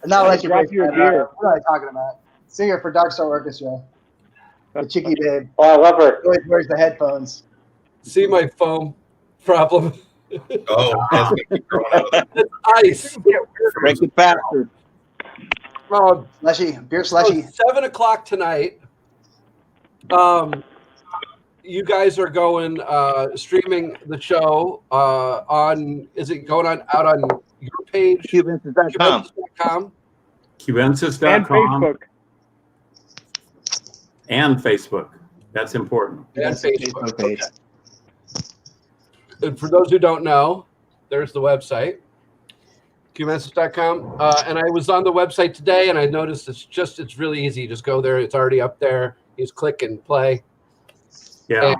not let you drop you a beer. What am I talking about? Singer for Dark Star Orchestra. The Chicky Babe. Oh, I love her. Always wears the headphones. See my foam problem? Oh, that's gonna keep growing out of there. It's ice. Break it faster. Slushy, beer slushy. 7 o'clock tonight. You guys are going streaming the show on. Is it going on out on your page? Cubensis.com. Cubensis.com? Cubensis.com And Facebook. and Facebook. That's important. And That's the Facebook. Facebook page. Okay. And for those who don't know, there's the website, Cubensis.com. And I was on the website today, and I noticed it's really easy. Just go there. It's already up there. You just click and play. Yeah.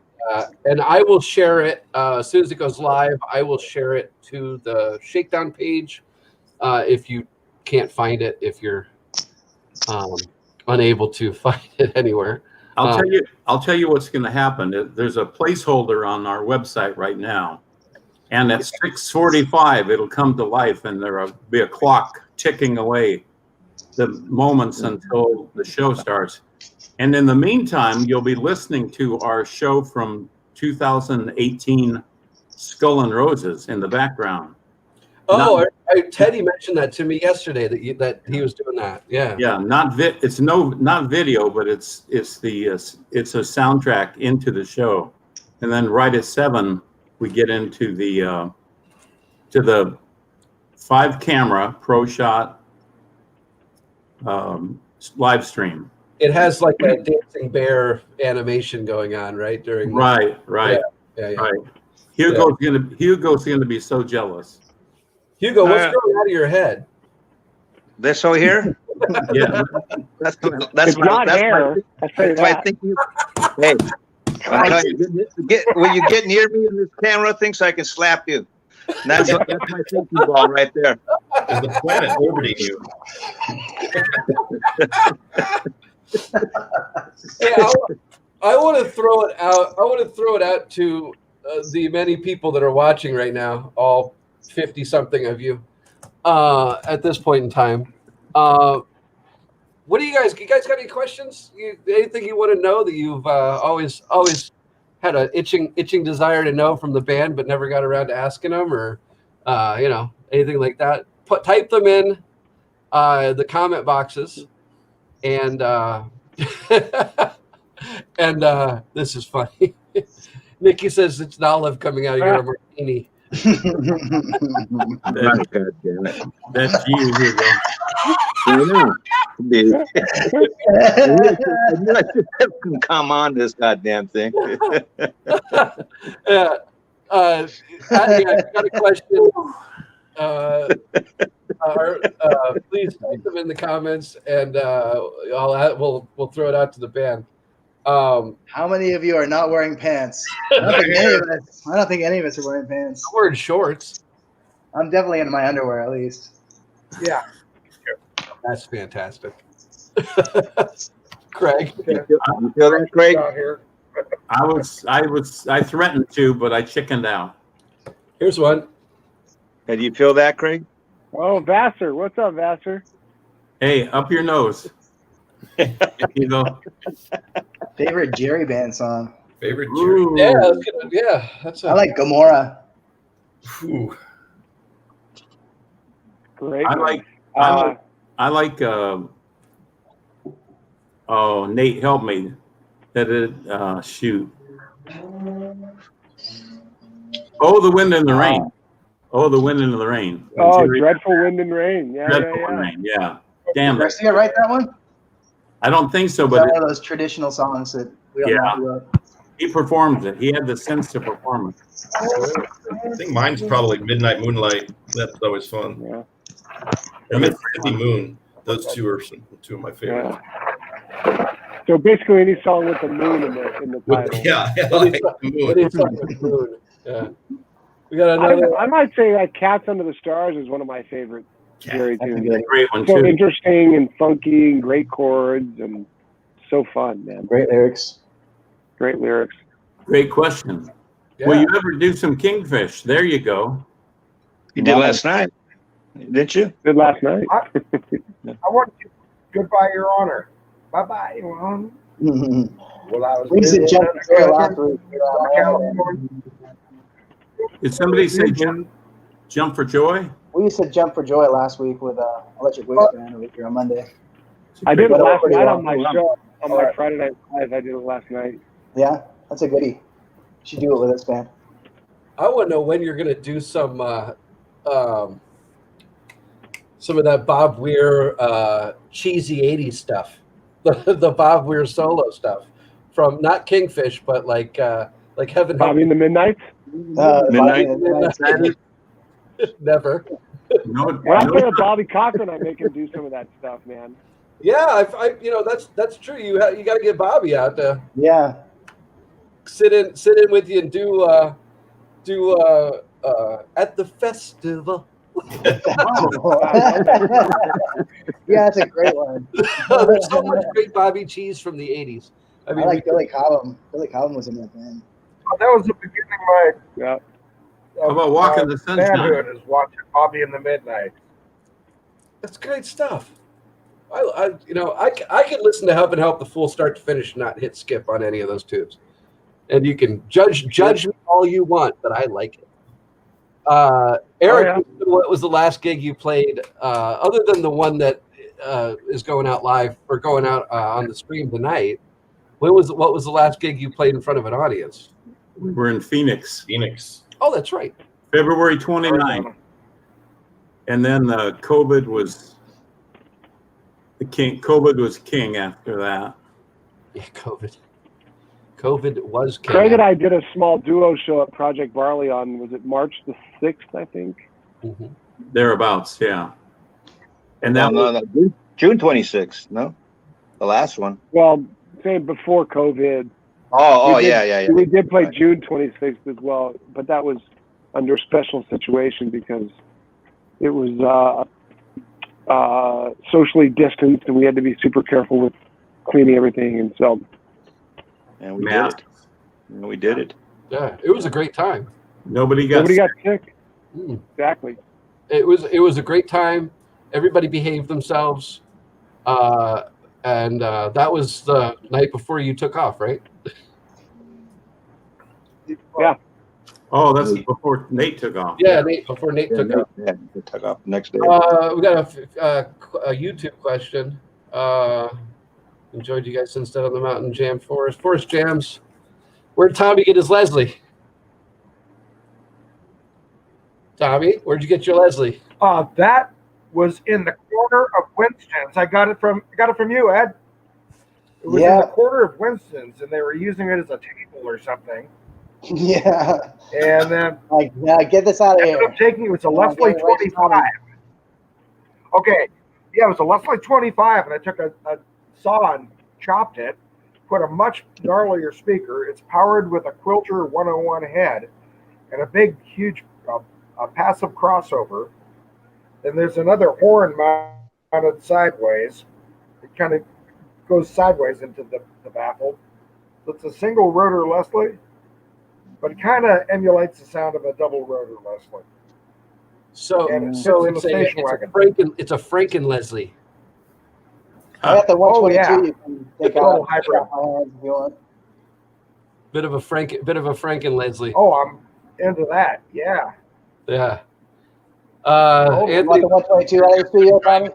And I will share it as soon as it goes live. I will share it to the Shakedown page if you can't find it, if you're unable to find it anywhere. I'll tell you what's going to happen. There's a placeholder on our website right now, and at 6:45 it'll come to life, and there'll be a clock ticking away the moments until the show starts. And in the meantime, you'll be listening to our show from 2018, Skull and Roses, in the background. Oh, Teddy mentioned that to me yesterday that he was doing that. Yeah. Yeah, not video, but it's a soundtrack into the show, and then right at 7 we get into the 5-camera pro shot live stream. It has like a dancing bear animation going on, right? During Right. Yeah. Hugo's gonna be so jealous. Hugo, what's going out of your head? This over here? Yeah. That's It's not hair. I'll tell you my that. thinking. Hey, I'm telling you, when you get near me in this camera thing, so I can slap you. And that's my thinking ball right there. Is the planet orbiting you? Hey, I want to throw it out. I want to throw it out to the many people that are watching right now, all 50-something of you, at this point in time. What do you guys got any questions? Anything you want to know that you've always had an itching desire to know from the band, but never got around to asking them, or anything like that? Type them in the comment boxes, and this is funny. Nikki says it's an olive coming out of your martini. God damn it. That's you, Hugo. Come on, this goddamn thing. Yeah. Patty, I got a question. Please type them in the comments, and we'll throw it out to the band. How many of you are not wearing pants? I don't think any of us are wearing pants. I'm wearing shorts. I'm definitely in my underwear, at least. Yeah. That's fantastic. Craig, You feel that, Craig? Out here. I threatened to, but I chickened out. here's one. And you feel that, Craig? Oh, Vassar. What's up, Vassar? Hey, up your nose. Hugo. Favorite Jerry Band song? Favorite Jerry? Ooh. Yeah, that's. I like Gomorrah. Ooh. Great. I like oh, Nate, help me. Shoot. Oh, the Wind and the Rain. Oh, the Wind and the Rain. Oh, Jerry- Dreadful Wind and Rain. Yeah, Dreadful yeah, yeah. Rain. Yeah. Damn it. Garcia write that one? I don't think so, But but one of those traditional songs that we don't know who wrote. he performs it. He had the sense to perform it. I think mine's probably Midnight Moonlight. That's always fun. Yeah. And Mississippi Moon. Those two are two of my favorites. Yeah. So basically, any song with the moon in the title. Yeah, I What like is the What moon. is up with Moon? Yeah. We got another. I might say like Cats Under the Stars is one of my favorite Jerry tunes. Great one, So too. interesting and funky and great chords and so fun, man. Great lyrics. Great lyrics. Great question. Yeah. Will you ever do some Kingfish? There you go. You did last night, didn't you? Did last night. I want to goodbye, Your Honor. Bye-bye, Your Honor. Well, I was We used to jump there last week. California. Did somebody say jump for joy? We used to jump for joy last week with Electric Wasteland over here on Monday. I did it Went over last pretty night well. on my show, on my Friday Night Live. I did it last night. Yeah, that's a goodie. You should do it with us, man. I want to know when you're going to do some of that Bob Weir cheesy 80s stuff, the Bob Weir solo stuff from not Kingfish, but like Heaven Help Bobby in the Midnight. Midnight. Never. No, When I play with Bobby Cochran, I make him do some of that stuff, man. Yeah, that's true. You got to get Bobby out to sit in with you and do at the festival. Yeah, that's a great one. There's so much great Bobby cheese from the 80s. I mean, like Billy Cobham. Billy Cobham was in that band. Oh, that was the beginning of my How about Walking the Sunshine? manhood is watching Bobby in the Midnight. that's great stuff. I could listen to Heaven Help the full start to finish and not hit skip on any of those tunes. And you can judge me all you want, but I like it. Eric, what was the last gig you played, other than the one that is going out live or going out on the stream tonight? What was the last gig you played in front of an audience? We were in Phoenix. Oh, that's right. February 29th. And then COVID was king after that. Yeah, COVID was king. Craig and I did a small duo show at Project Barley on, was it March the 6th, I think? Mm-hmm. Thereabouts, yeah. And that no, June 26th, no? The last one. Well, saying before COVID. Yeah. We did play June 26th as well, but that was under a special situation because it was socially distanced and we had to be super careful with cleaning everything, and so. And we did it. And we did it. Yeah, it was a great time. Nobody got sick. Mm. Exactly. It was a great time. Everybody behaved themselves, and that was the night before you took off, right? Yeah. Oh, that's before Nate took off. Yeah, before Nate took off. Yeah, he took off next day. We got a YouTube question. Enjoyed you guys Instead on the Mountain Jam Forest Jams. Where'd Tommy get his Leslie? Tommy, where'd you get your Leslie? That was in the corner of Winston's. I got it from you, Ed. It was in the corner of Winston's, and they were using it as a table or something. Yeah. And then get this out of here. It was a Leslie 25. Okay. Yeah, it was a Leslie 25, and I took a saw and chopped it, put a much gnarlier speaker. It's powered with a Quilter 101 head and a big, huge passive crossover. Then there's another horn mounted sideways. It kind of goes sideways into the baffle. So it's a single rotor Leslie, but it kind of emulates the sound of a double rotor Leslie. So it's a Franken Leslie. I got the 122. Yeah. You can take out hybrid if you want. Bit of a Franken Leslie. Oh, I'm into that. Yeah. Yeah. Anthony, the 122 out of the studio, Tommy?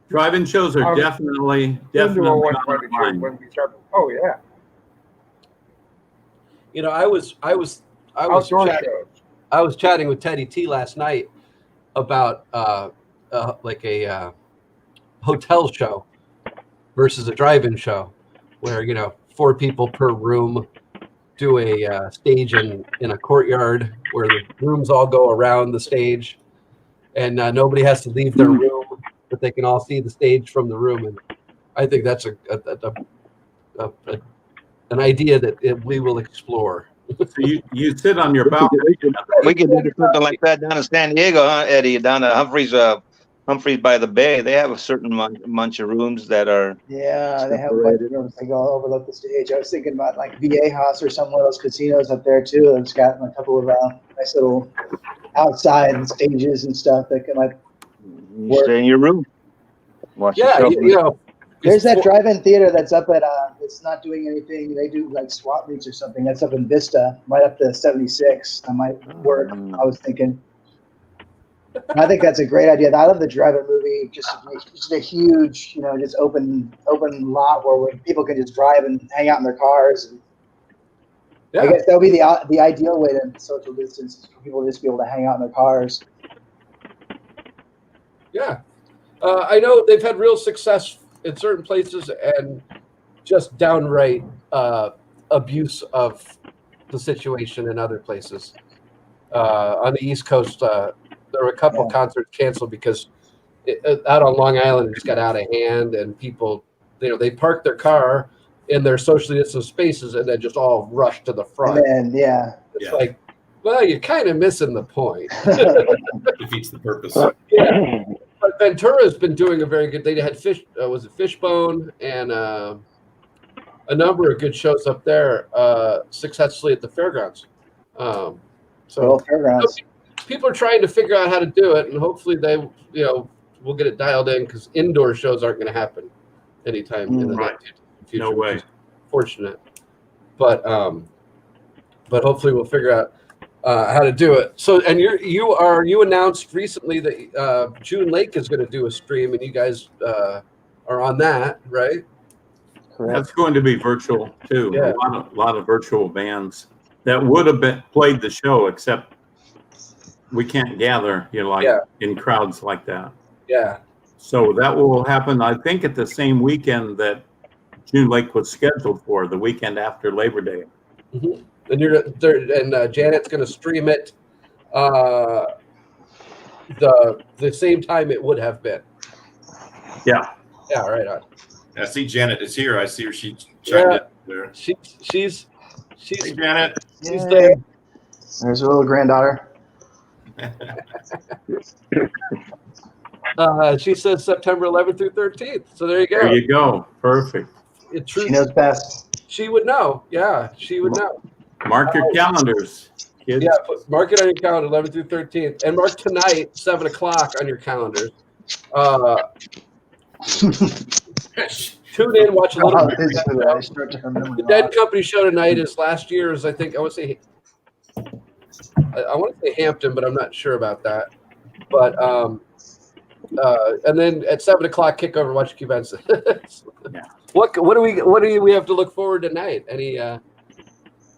Drive-in shows are definitely on the line. When we start. Oh yeah. You know, I was chatting with Teddy T last night about like a hotel show versus a drive-in show, where 4 people per room do a stage in a courtyard where the rooms all go around the stage, and nobody has to leave their room, but they can all see the stage from the room. And I think that's an idea that we will explore. So you sit on your balcony. We could do something like that down in San Diego, huh, Eddie? Down at Humphreys by the Bay. They have a certain bunch of rooms that are. Yeah, they have a bunch of rooms. They go overlook the stage. I was thinking about like VA House or some of those casinos up there too. It's got a couple of nice little outside stages and stuff that can like stay in your room. Watch the show. There's that drive-in theater that's up at It's not doing anything. They do like SWAT meets or something. That's up in Vista, right up to 76. That might work. I was thinking. I think that's a great idea. I love the drive-in movie. Just a huge, just open lot where people can just drive and hang out in their cars. And Yeah. I guess that would be the ideal way to social distance, is for people to just be able to hang out in their cars. Yeah. I know they've had real success in certain places and just downright abuse of the situation in other places. On the East Coast, there were a couple concerts canceled because out on Long Island it just got out of hand, and people, they parked their car in their socially distanced spaces and then just all rushed to the front. And then, it's like, well, you're kind of missing the point. Defeats the purpose. Yeah. But Ventura's been doing a very good. They had Fishbone and a number of good shows up there successfully at the fairgrounds. Fairgrounds. People are trying to figure out how to do it, and hopefully they, we'll get it dialed in, because indoor shows aren't going to happen anytime in the near future. No way. Fortunate, but hopefully we'll figure out how to do it. So, and you announced recently that June Lake is going to do a stream, and you guys are on that, right? Correct. That's going to be virtual too. Yeah. A lot of virtual bands that would have played the show, except we can't gather, in crowds like that. Yeah. So that will happen, I think, at the same weekend that June Lake was scheduled for, the weekend after Labor Day. Mm-hmm. And Janet's going to stream it the same time it would have been. Yeah. Yeah, right on. I see Janet is here. I see her. She chimed in there. She's Hey, Janet. She's there. There's her little granddaughter. She says September 11th through 13th. So there you go. There you go. Perfect. She knows best. She would know. Yeah, she would know. Mark your calendars, kids. Yeah, mark it on your calendar, 11th through 13th. And mark tonight, 7 o'clock on your calendars. Tune in, watch a little bit. The Dead Company show tonight is last year's, I think, I want to say Hampton, but I'm not sure about that. But and then at 7 o'clock, kick over, watch Cubensis. Yeah. What do we have to look forward to tonight?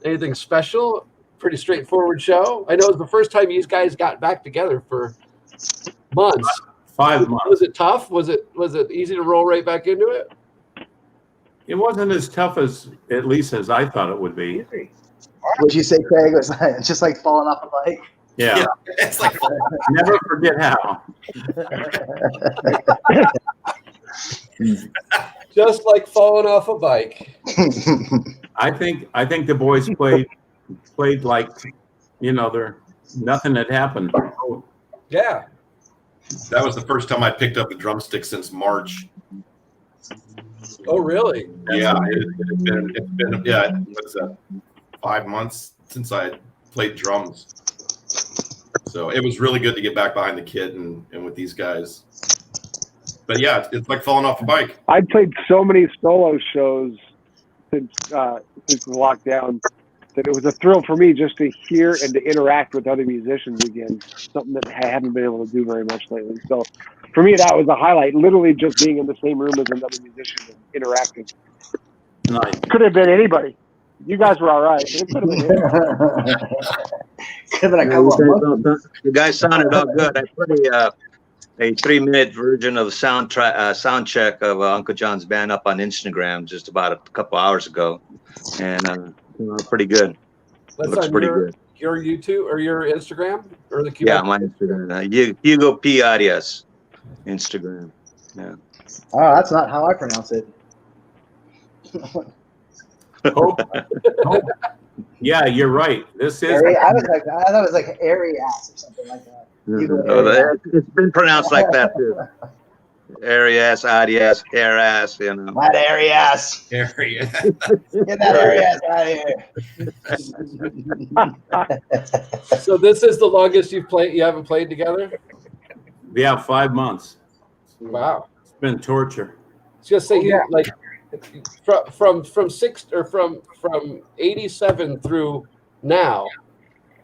Anything special? Pretty straightforward show. I know it's the first time you guys got back together for months. 5 months. Was it tough? Was it easy to roll right back into it? It wasn't as tough at least as I thought it would be. Would you say, Craig? It was just like falling off a bike. Yeah. It's like Never forget how. Just like falling off a bike. I think the boys played like, there nothing had happened. Yeah. that was the first time I picked up a drumstick since March. Oh, really? Yeah, it's been what's that? 5 months since I played drums. So it was really good to get back behind the kit and with these guys. But yeah, it's like falling off a bike. I played so many solo shows since the lockdown that it was a thrill for me just to hear and to interact with other musicians again, something that I haven't been able to do very much lately. So for me, that was a highlight, literally just being in the same room as another musician and interacting. Nice. Could have been anybody. You guys were all right. It could have been anybody. Could have been a couple of months. You guys sounded all good. I put a 3-minute version of sound check of Uncle John's band up on Instagram just about a couple hours ago, and pretty good. That's looks on pretty good. Your YouTube or your Instagram or the Cubensis? Yeah, my Instagram. Hugo P. Arias, Instagram. Yeah. Oh, that's not how I pronounce it. Hope. Yeah, you're right. This is. I thought it was like airy ass or something like that. It's been pronounced like that too. Arias, Arias, hair ass, That airy ass. Area. Get that airy ass out of here. So this is the longest you haven't played together? Yeah, 5 months. Wow. It's been torture. I was gonna say, from 87 through now,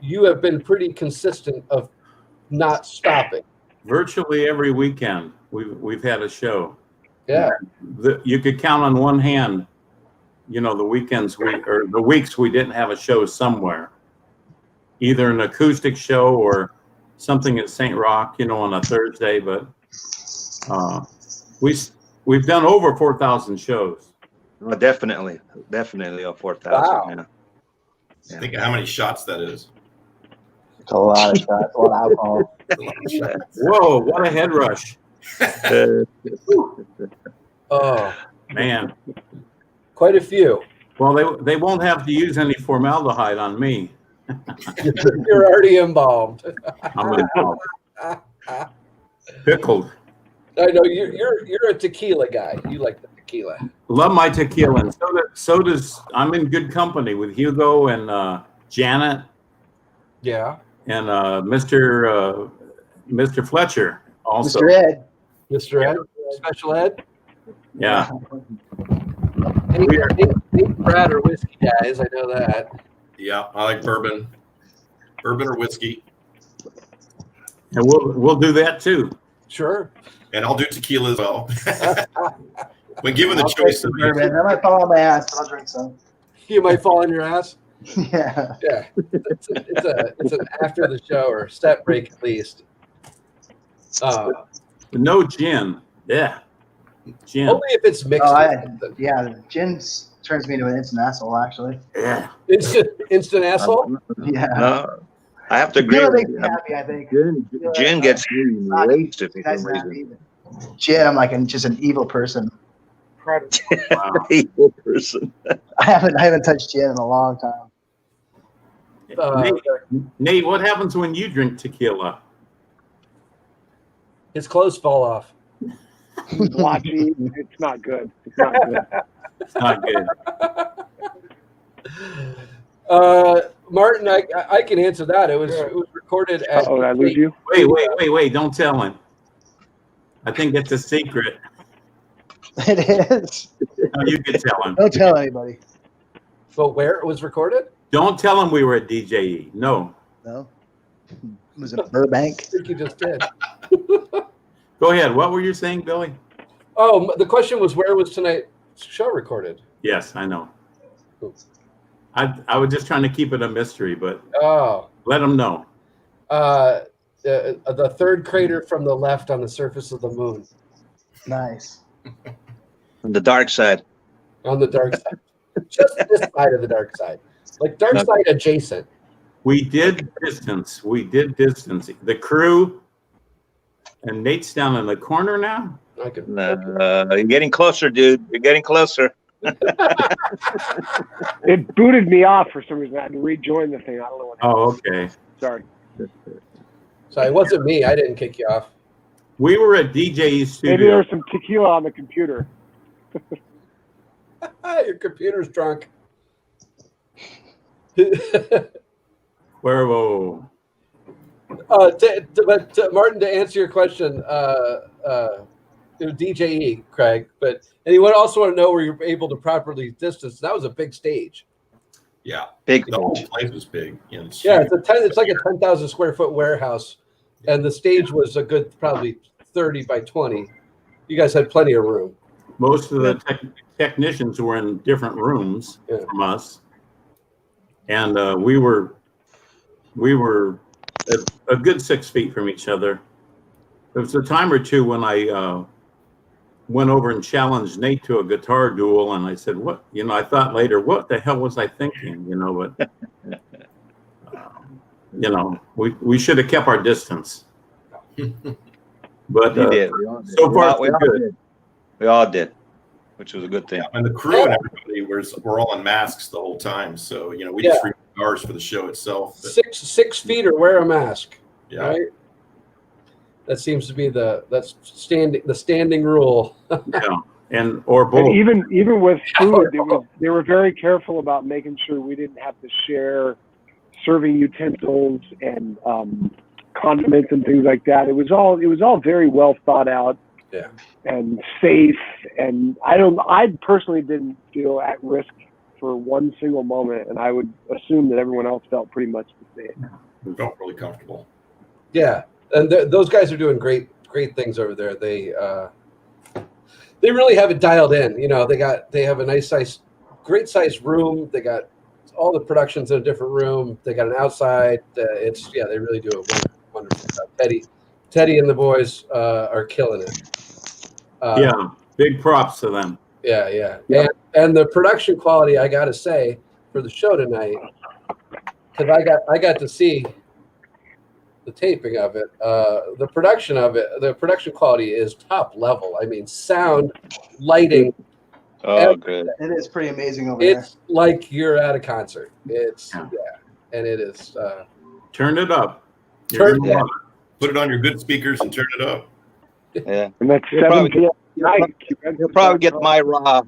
you have been pretty consistent of not stopping. Virtually every weekend we've had a show. Yeah. You could count on one hand, the weekends the weeks we didn't have a show somewhere, either an acoustic show or something at St. Rock, on a Thursday. But we've done over 4,000 shows. Well, definitely over 4,000. Wow. Yeah. Think of how many shots that is. It's a lot of shots, a lot of alcohol. Whoa! What a head rush! Oh Man. Quite a few. Well, they won't have to use any formaldehyde on me. You're already embalmed. I'm involved. Pickled. I know you're a tequila guy. You like the tequila. Love my tequila. And so does. I'm in good company with Hugo and Janet. Yeah. And Mr. Fletcher also. Mr. Ed. Mr. Ed, Special Ed. Yeah. Nate Brad are whiskey guys. I know that. Yeah, I like bourbon or whiskey, And we'll do that too. Sure. and I'll do tequila as well. When given the I'll choice, take the bourbon. I might fall on my ass, but I'll drink some. You might fall on your ass. Yeah. Yeah. It's an after the show or step break at least. No gin. Yeah. Gin. Only if it's mixed. Yeah, gin turns me into an instant asshole, actually. Yeah. Instant asshole? Yeah. No, I have to agree. Tequila with makes me you. happy, I think. Gin gets me wasted for Nice some and reason. happy. Gin, I'm like just an evil person. Wow. Evil person. I haven't touched gin in a long time. Nate, what happens when you drink tequila? His clothes fall off. Blotchy. It's not good. It's not good. It's not good. Martin, I can answer that. It was recorded at. Oh, did I lose you? Wait! Don't tell him. I think it's a secret. It is. No, you can tell him. Don't tell anybody. But where it was recorded? Don't tell him we were at DJE. No. No. Was it Burbank? I think you just did. Go ahead. What were you saying, Billy? Oh, the question was where was tonight's show recorded? Yes, I know. Cool. I was just trying to keep it a mystery, but let them know. The third crater from the left on the surface of the moon. Nice. On the dark side. On the dark side. Just this side of the dark side. Like dark side adjacent. We did distance. The crew, and Nate's down in the corner now. You're getting closer, dude. You're getting closer. It booted me off for some reason. I had to rejoin the thing. I don't know what happened. Oh, okay. Sorry. So it wasn't me. I didn't kick you off. We were at DJE's studio. Maybe there was some tequila on the computer. Your computer's drunk. Whoa. Martin, to answer your question, DJE, Craig, and you would also want to know where you're able to properly distance. That was a big stage. yeah, Big. the whole place was big. It's it's like a 10,000 square foot warehouse, and the stage was a good probably 30 by 20. You guys had plenty of room. Most of the technicians were in different rooms from us, and we were a good 6 feet from each other. There was a time or two when I went over and challenged Nate to a guitar duel, and I said, "What?" I thought later, "What the hell was I thinking?" But we should have kept our distance. But so far, we all did. We all did, which was a good thing. and the crew and everybody were all in masks the whole time. So we just removed ours for the show itself. But, 6 feet or wear a mask. yeah. Right. That seems to be the standing rule. Or both. And even with food, they were very careful about making sure we didn't have to share serving utensils and condiments and things like that. It was all very well thought out. and safe. And I personally didn't feel at risk for one single moment, and I would assume that everyone else felt pretty much the same. We felt really comfortable. Yeah, and those guys are doing great things over there. They really have it dialed in. You know, they have a great sized room. They got all the productions in a different room. They got an outside. They really do a wonderful job. Teddy and the boys are killing it. Yeah, big props to them. Yeah. And the production quality, I got to say, for the show tonight, because I got to see the taping of it. The production quality is top level. I mean, sound, lighting. Oh, good. It is pretty amazing over there. It's like you're at a concert. And it is. Turn it up. Turn it up. Put it on your good speakers and turn it up. Yeah. And that's You'll 7 probably p.m. night. You'll probably get my raw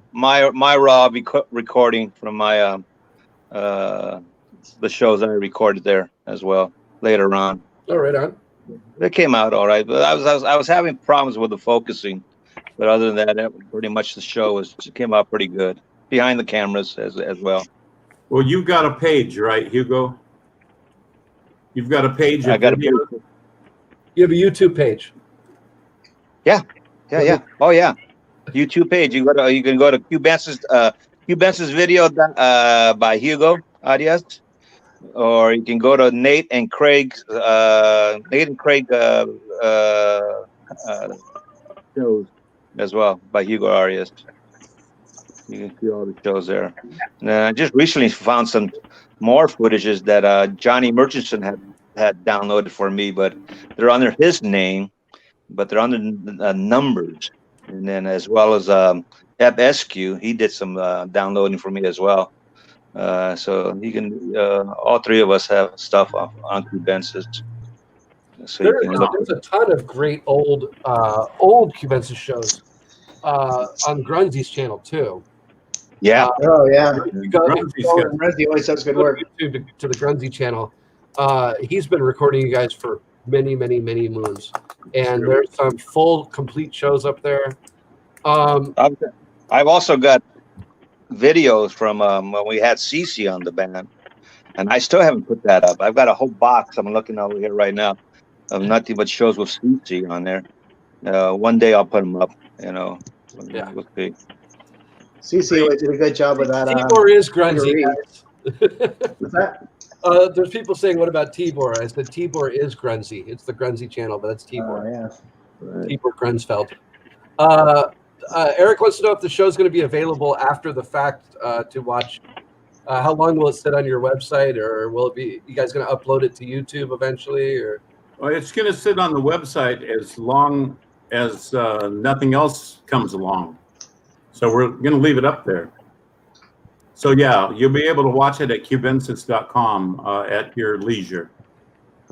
recording from my the shows that I recorded there as well later on. Oh, right on. They came out all right, but I was having problems with the focusing. But other than that, pretty much the show came out pretty good behind the cameras as well. Well, you've got a page, right, Hugo? You've got a page. I got a page. You have a YouTube page. Yeah. Oh yeah, YouTube page. You can go to Cubensis video by Hugo Arias, or you can go to Nate and Craig shows as well by Hugo Arias. You can see all the shows there. And I just recently found some more footages that Johnny Murchison had downloaded for me, but they're under his name, but they're under numbers. And then as well as Eb Eskew, he did some downloading for me as well. So he can. All three of us have stuff on Cubensis. So there's a ton of great old Cubensis shows on Grunzy's channel too. Yeah. Oh yeah. Grunzy always does good work. To the Grunzy channel. He's been recording you guys for many moons, and there's some full complete shows up there. I've also got videos from when we had Cece on the band, and I still haven't put that up. I've got a whole box. I'm looking over here right now of nothing but shows with Cece on there. One day I'll put them up. You know. Yeah. We'll see. CC did a good job with that. Tibor is Grunzy, guys. What's that? There's people saying, "What about Tibor?" I said, "Tibor is Grunzy. It's the Grunzy channel, but that's Tibor. Tibor Grunsfeld." Eric wants to know if the show's going to be available after the fact to watch. How long will it sit on your website, or will it be? You guys going to upload it to YouTube eventually, or? Well, it's going to sit on the website as long as nothing else comes along. So we're going to leave it up there. So yeah, you'll be able to watch it at Cubensis.com at your leisure.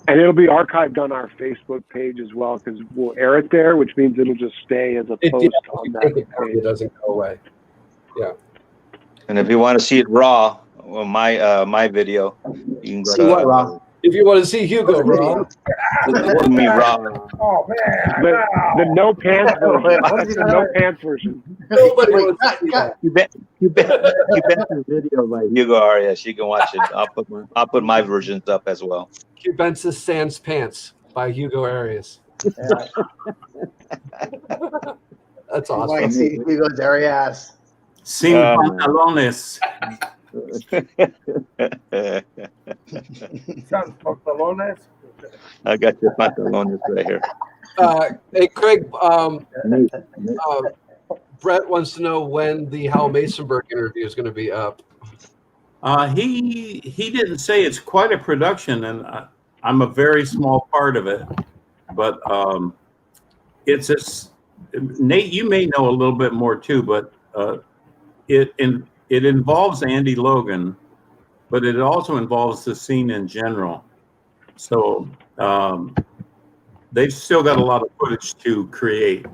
And it'll be archived on our Facebook page as well, because we'll air it there, which means it'll just stay as a post on that page. It doesn't go away. Yeah. And if you want to see it raw, well, my video, you can go See what raw? If you want to see Hugo raw, me raw. Oh man! The no pants version. That's the no pants version. nobody wants to see that. You bet the video by Hugo Arias. You can watch it. I'll put my versions up as well. Cubensis Sans Pants by Hugo Arias. Yeah. That's You awesome. might see Hugo's Arias. Sin pantalones. Sounds pantalones. I got your pantalones right here. Hey, Craig, Brett wants to know when the Hal Masonberg interview is going to be up. He didn't say it's quite a production, and I'm a very small part of it. But Nate, you may know a little bit more too, but it involves Andy Logan, but it also involves the scene in general. So they've still got a lot of footage to create,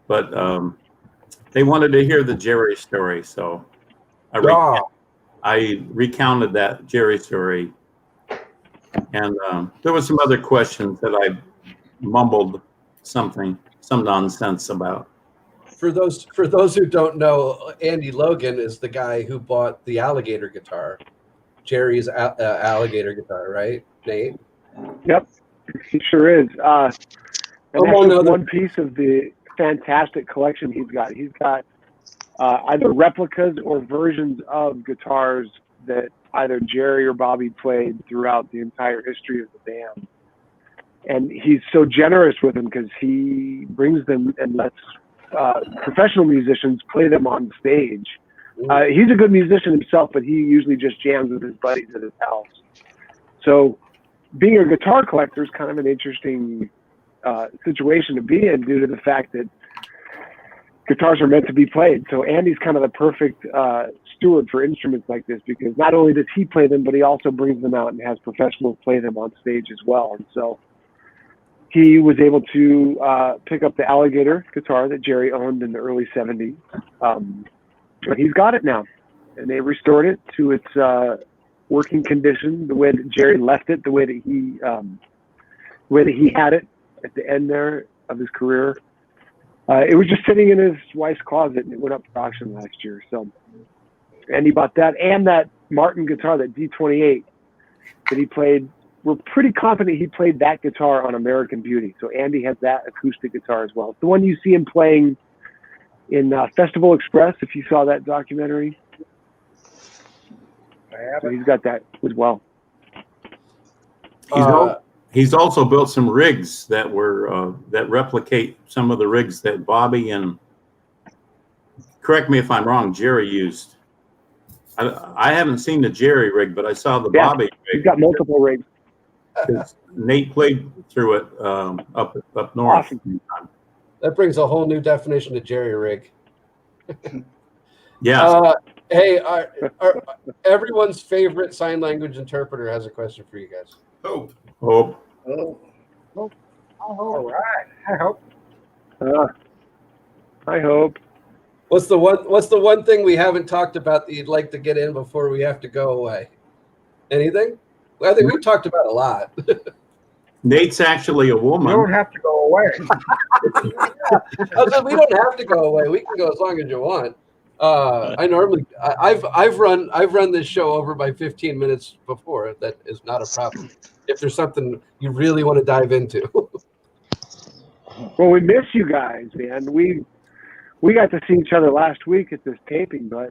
but they wanted to hear the Jerry story, so I recounted that Jerry story, and there was some other questions that I mumbled something. some nonsense about. For those who don't know, Andy Logan is the guy who bought the alligator guitar, Jerry's alligator guitar, right, Nate? Yep, he sure is. And Among that's just other- one piece of the fantastic collection he's got. He's got either replicas or versions of guitars that either Jerry or Bobby played throughout the entire history of the band. And he's so generous with them because he brings them and lets professional musicians play them on stage. He's a good musician himself, but he usually just jams with his buddies at his house. So being a guitar collector is kind of an interesting situation to be in due to the fact that guitars are meant to be played. So Andy's kind of the perfect steward for instruments like this, because not only does he play them, but he also brings them out and has professionals play them on stage as well. And so he was able to pick up the alligator guitar that Jerry owned in the early 70s. But he's got it now, and they restored it to its working condition, the way that Jerry left it, the way that he had it at the end there of his career. It was just sitting in his wife's closet, and it went up for auction last year. So, and he bought that and that Martin guitar, that D28 that he played. We're pretty confident he played that guitar on American Beauty. So Andy has that acoustic guitar as well. It's the one you see him playing in Festival Express, if you saw that documentary. So he's got that as well. He's also built some rigs that were that replicate some of the rigs that Bobby and, correct me if I'm wrong, Jerry used. I haven't seen the Jerry rig, but I saw the Bobby rig. He's got multiple rigs. Nate played through it up north. Awesome. That brings a whole new definition to Jerry rig. Yeah. Hey, everyone's favorite sign language interpreter has a question for you guys. Hope. Hope. All right. I hope. I hope. What's the one thing we haven't talked about that you'd like to get in before we have to go away? Anything? Well, I think we've talked about a lot. Nate's actually a woman. You don't have to go away. We don't have to go away. We can go as long as you want. I've run this show over by 15 minutes before. That is not a problem. If there's something you really want to dive into. Well, we miss you guys, man. We got to see each other last week at this taping, but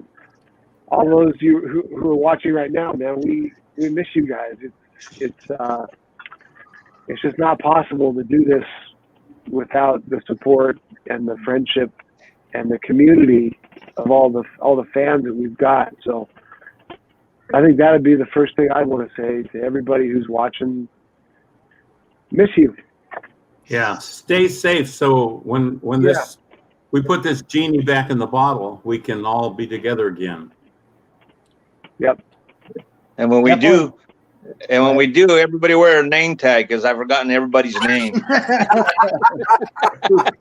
all those you who are watching right now, man, we miss you guys. It's just not possible to do this without the support and the friendship and the community of all the fans that we've got. So I think that would be the first thing I want to say to everybody who's watching. Miss you. Yeah, stay safe. So when we put this genie back in the bottle, we can all be together again. Yep. And when we do, everybody wear a name tag, because I've forgotten everybody's name.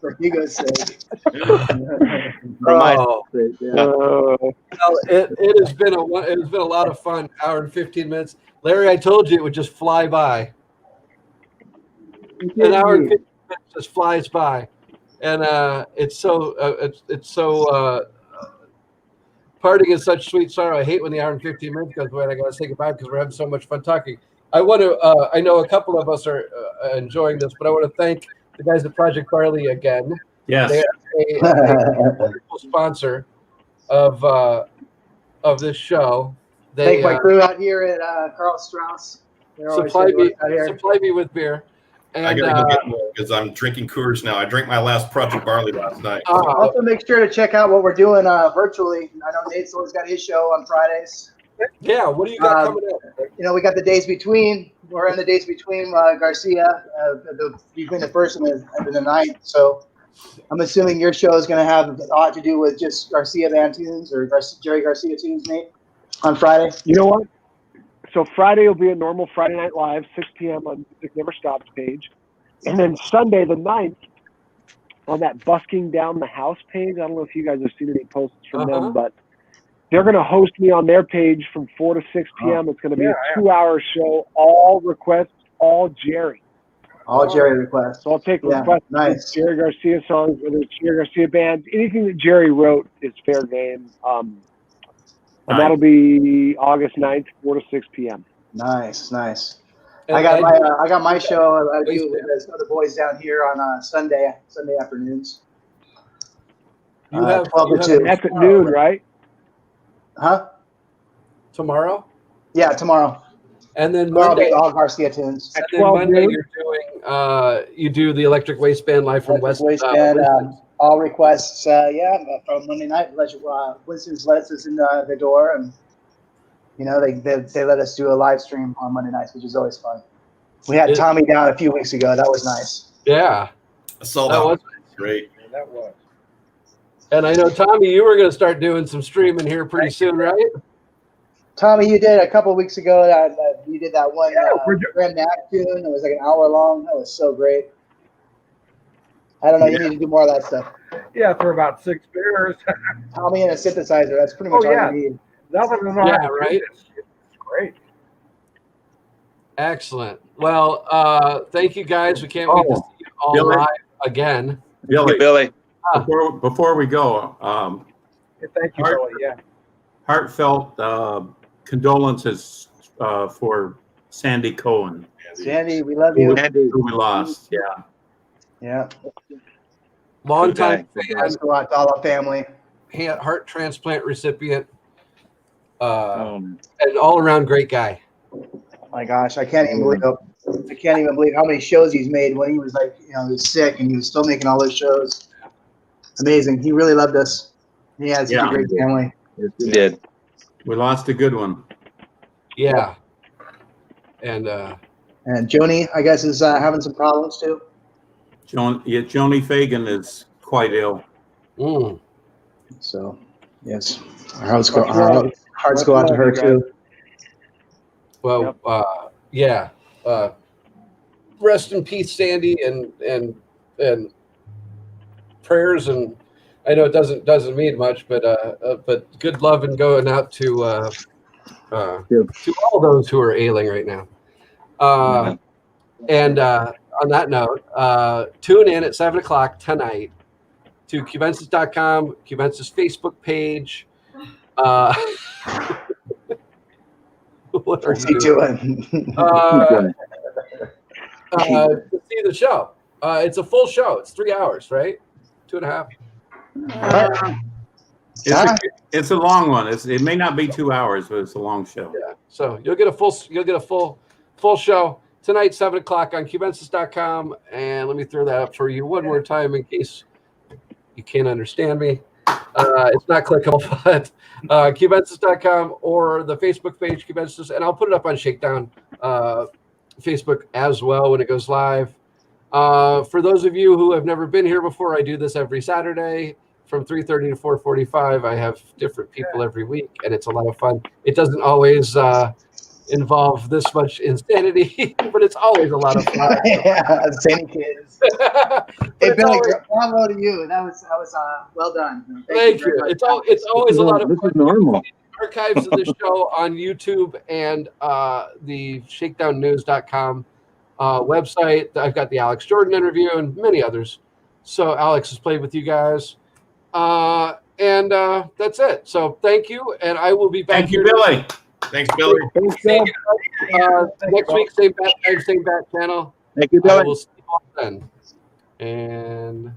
For Ego's sake. Well, it has been a lot of fun. Hour and 15 minutes. Larry, I told you it would just fly by. An hour and 15 minutes just flies by, and it's so parting is such sweet sorrow. I hate when the hour and 15 minutes goes by and I got to say goodbye because we're having so much fun talking. I want to. I know a couple of us are enjoying this, but I want to thank the guys at Project Barley again. Yes. They are a wonderful sponsor of this show. They Thank my crew out here at Carl Strauss. supply me with beer. And, I gotta go get more because I'm drinking Coors now. I drank my last Project Barley last night. Also, make sure to check out what we're doing virtually. I know Nate's always got his show on Fridays. Yeah, what do you got coming up? We got the Days Between. We're in the Days Between Garcia, between the first and the ninth. So I'm assuming your show is going to have a lot to do with just Garcia band tunes or Jerry Garcia tunes, Nate, on Friday. You know what? So Friday will be a normal Friday Night Live, 6 p.m. on Music Never Stops page. And then Sunday the 9th, on that Busking Down the House page, I don't know if you guys have seen any posts from them, but they're going to host me on their page from 4 to 6 p.m. It's going to be a 2-hour show, all requests, all Jerry. All Jerry requests. So I'll take Yeah, requests. nice. Jerry Garcia songs, whether it's Jerry Garcia bands, anything that Jerry wrote is fair game. And that'll be August 9th, 4 to 6 p.m. Nice. And I got my show. I do with those other boys down here on Sunday afternoons. You have 12 to 2. That's at noon, right? Huh? tomorrow, Yeah, tomorrow. and then Tomorrow will Monday. be all Garcia tunes. And At then 12 Monday noon? you're doing you do the Electric Waistband live from Electric West. Waistband, Winston. all requests, from Monday night. Winston's lets us in the door, and they let us do a live stream on Monday nights, which is always fun. We had Tommy down a few weeks ago. That was nice. Yeah, I saw that that. was Great. That was. And I know Tommy, you were going to start doing some streaming here pretty soon, right? Tommy, you did a couple weeks ago. You did that one we're do- Grand Knack tune. It was like an hour long. That was so great. I don't know. You need to do more of that stuff. Yeah, for about 6 beers. Tommy and a synthesizer. That's pretty much all you need. Nothing to know. Yeah, right. It's great. Excellent. Well, thank you guys. We can't wait to see you all Billy. live again. Billy, before we go, Thank you, Billy. Yeah. heartfelt condolences for Sandy Cohen, Sandy, we love you. who we lost. Yeah. Yeah. Long time fan, Thanks a lot to all our family. heart transplant recipient, and all around great guy. My gosh, I can't even believe how many shows he's made when he was he was sick and he was still making all those shows. Amazing. He really loved us. He has such a great family. He did. We lost a good one. Yeah. And Joni, I guess, is having some problems too. Joni Fagan is quite ill. So, yes, our hearts go out to her too. well, yeah. Rest in peace, Sandy, and prayers, and I know it doesn't mean much, but good love and going out to all those who are ailing right now. And on that note, tune in at 7:00 tonight to Cubensis.com, Cubensis Facebook page. What are you doing? To see the show. It's a full show. It's 3 hours, right? 2.5. It's a long one. It may not be 2 hours, but it's a long show. Yeah. So you'll get a full show tonight, 7:00 on Cubensis.com. And let me throw that up for you one more time in case you can't understand me. It's not clickable, but Cubensis.com or the Facebook page Cubensis, and I'll put it up on Shakedown Facebook as well when it goes live. For those of you who have never been here before, I do this every Saturday from 3:30 to 4:45. I have different people every week, and it's a lot of fun. It doesn't always involve this much insanity, but it's always a lot of fun. Yeah, same kids. Hey, Billy, bravo to you. That was well done. Thank you. It's always a lot of fun. This is normal. Archives of the show on YouTube and the shakedownnews.com website. I've got the Alex Jordan interview and many others. So Alex has played with you guys. And that's it. So thank you. And I will be back. Thank you, Billy. Thanks, Billy. Next week, same bat channel. Thank you, I Billy. will see you all then. And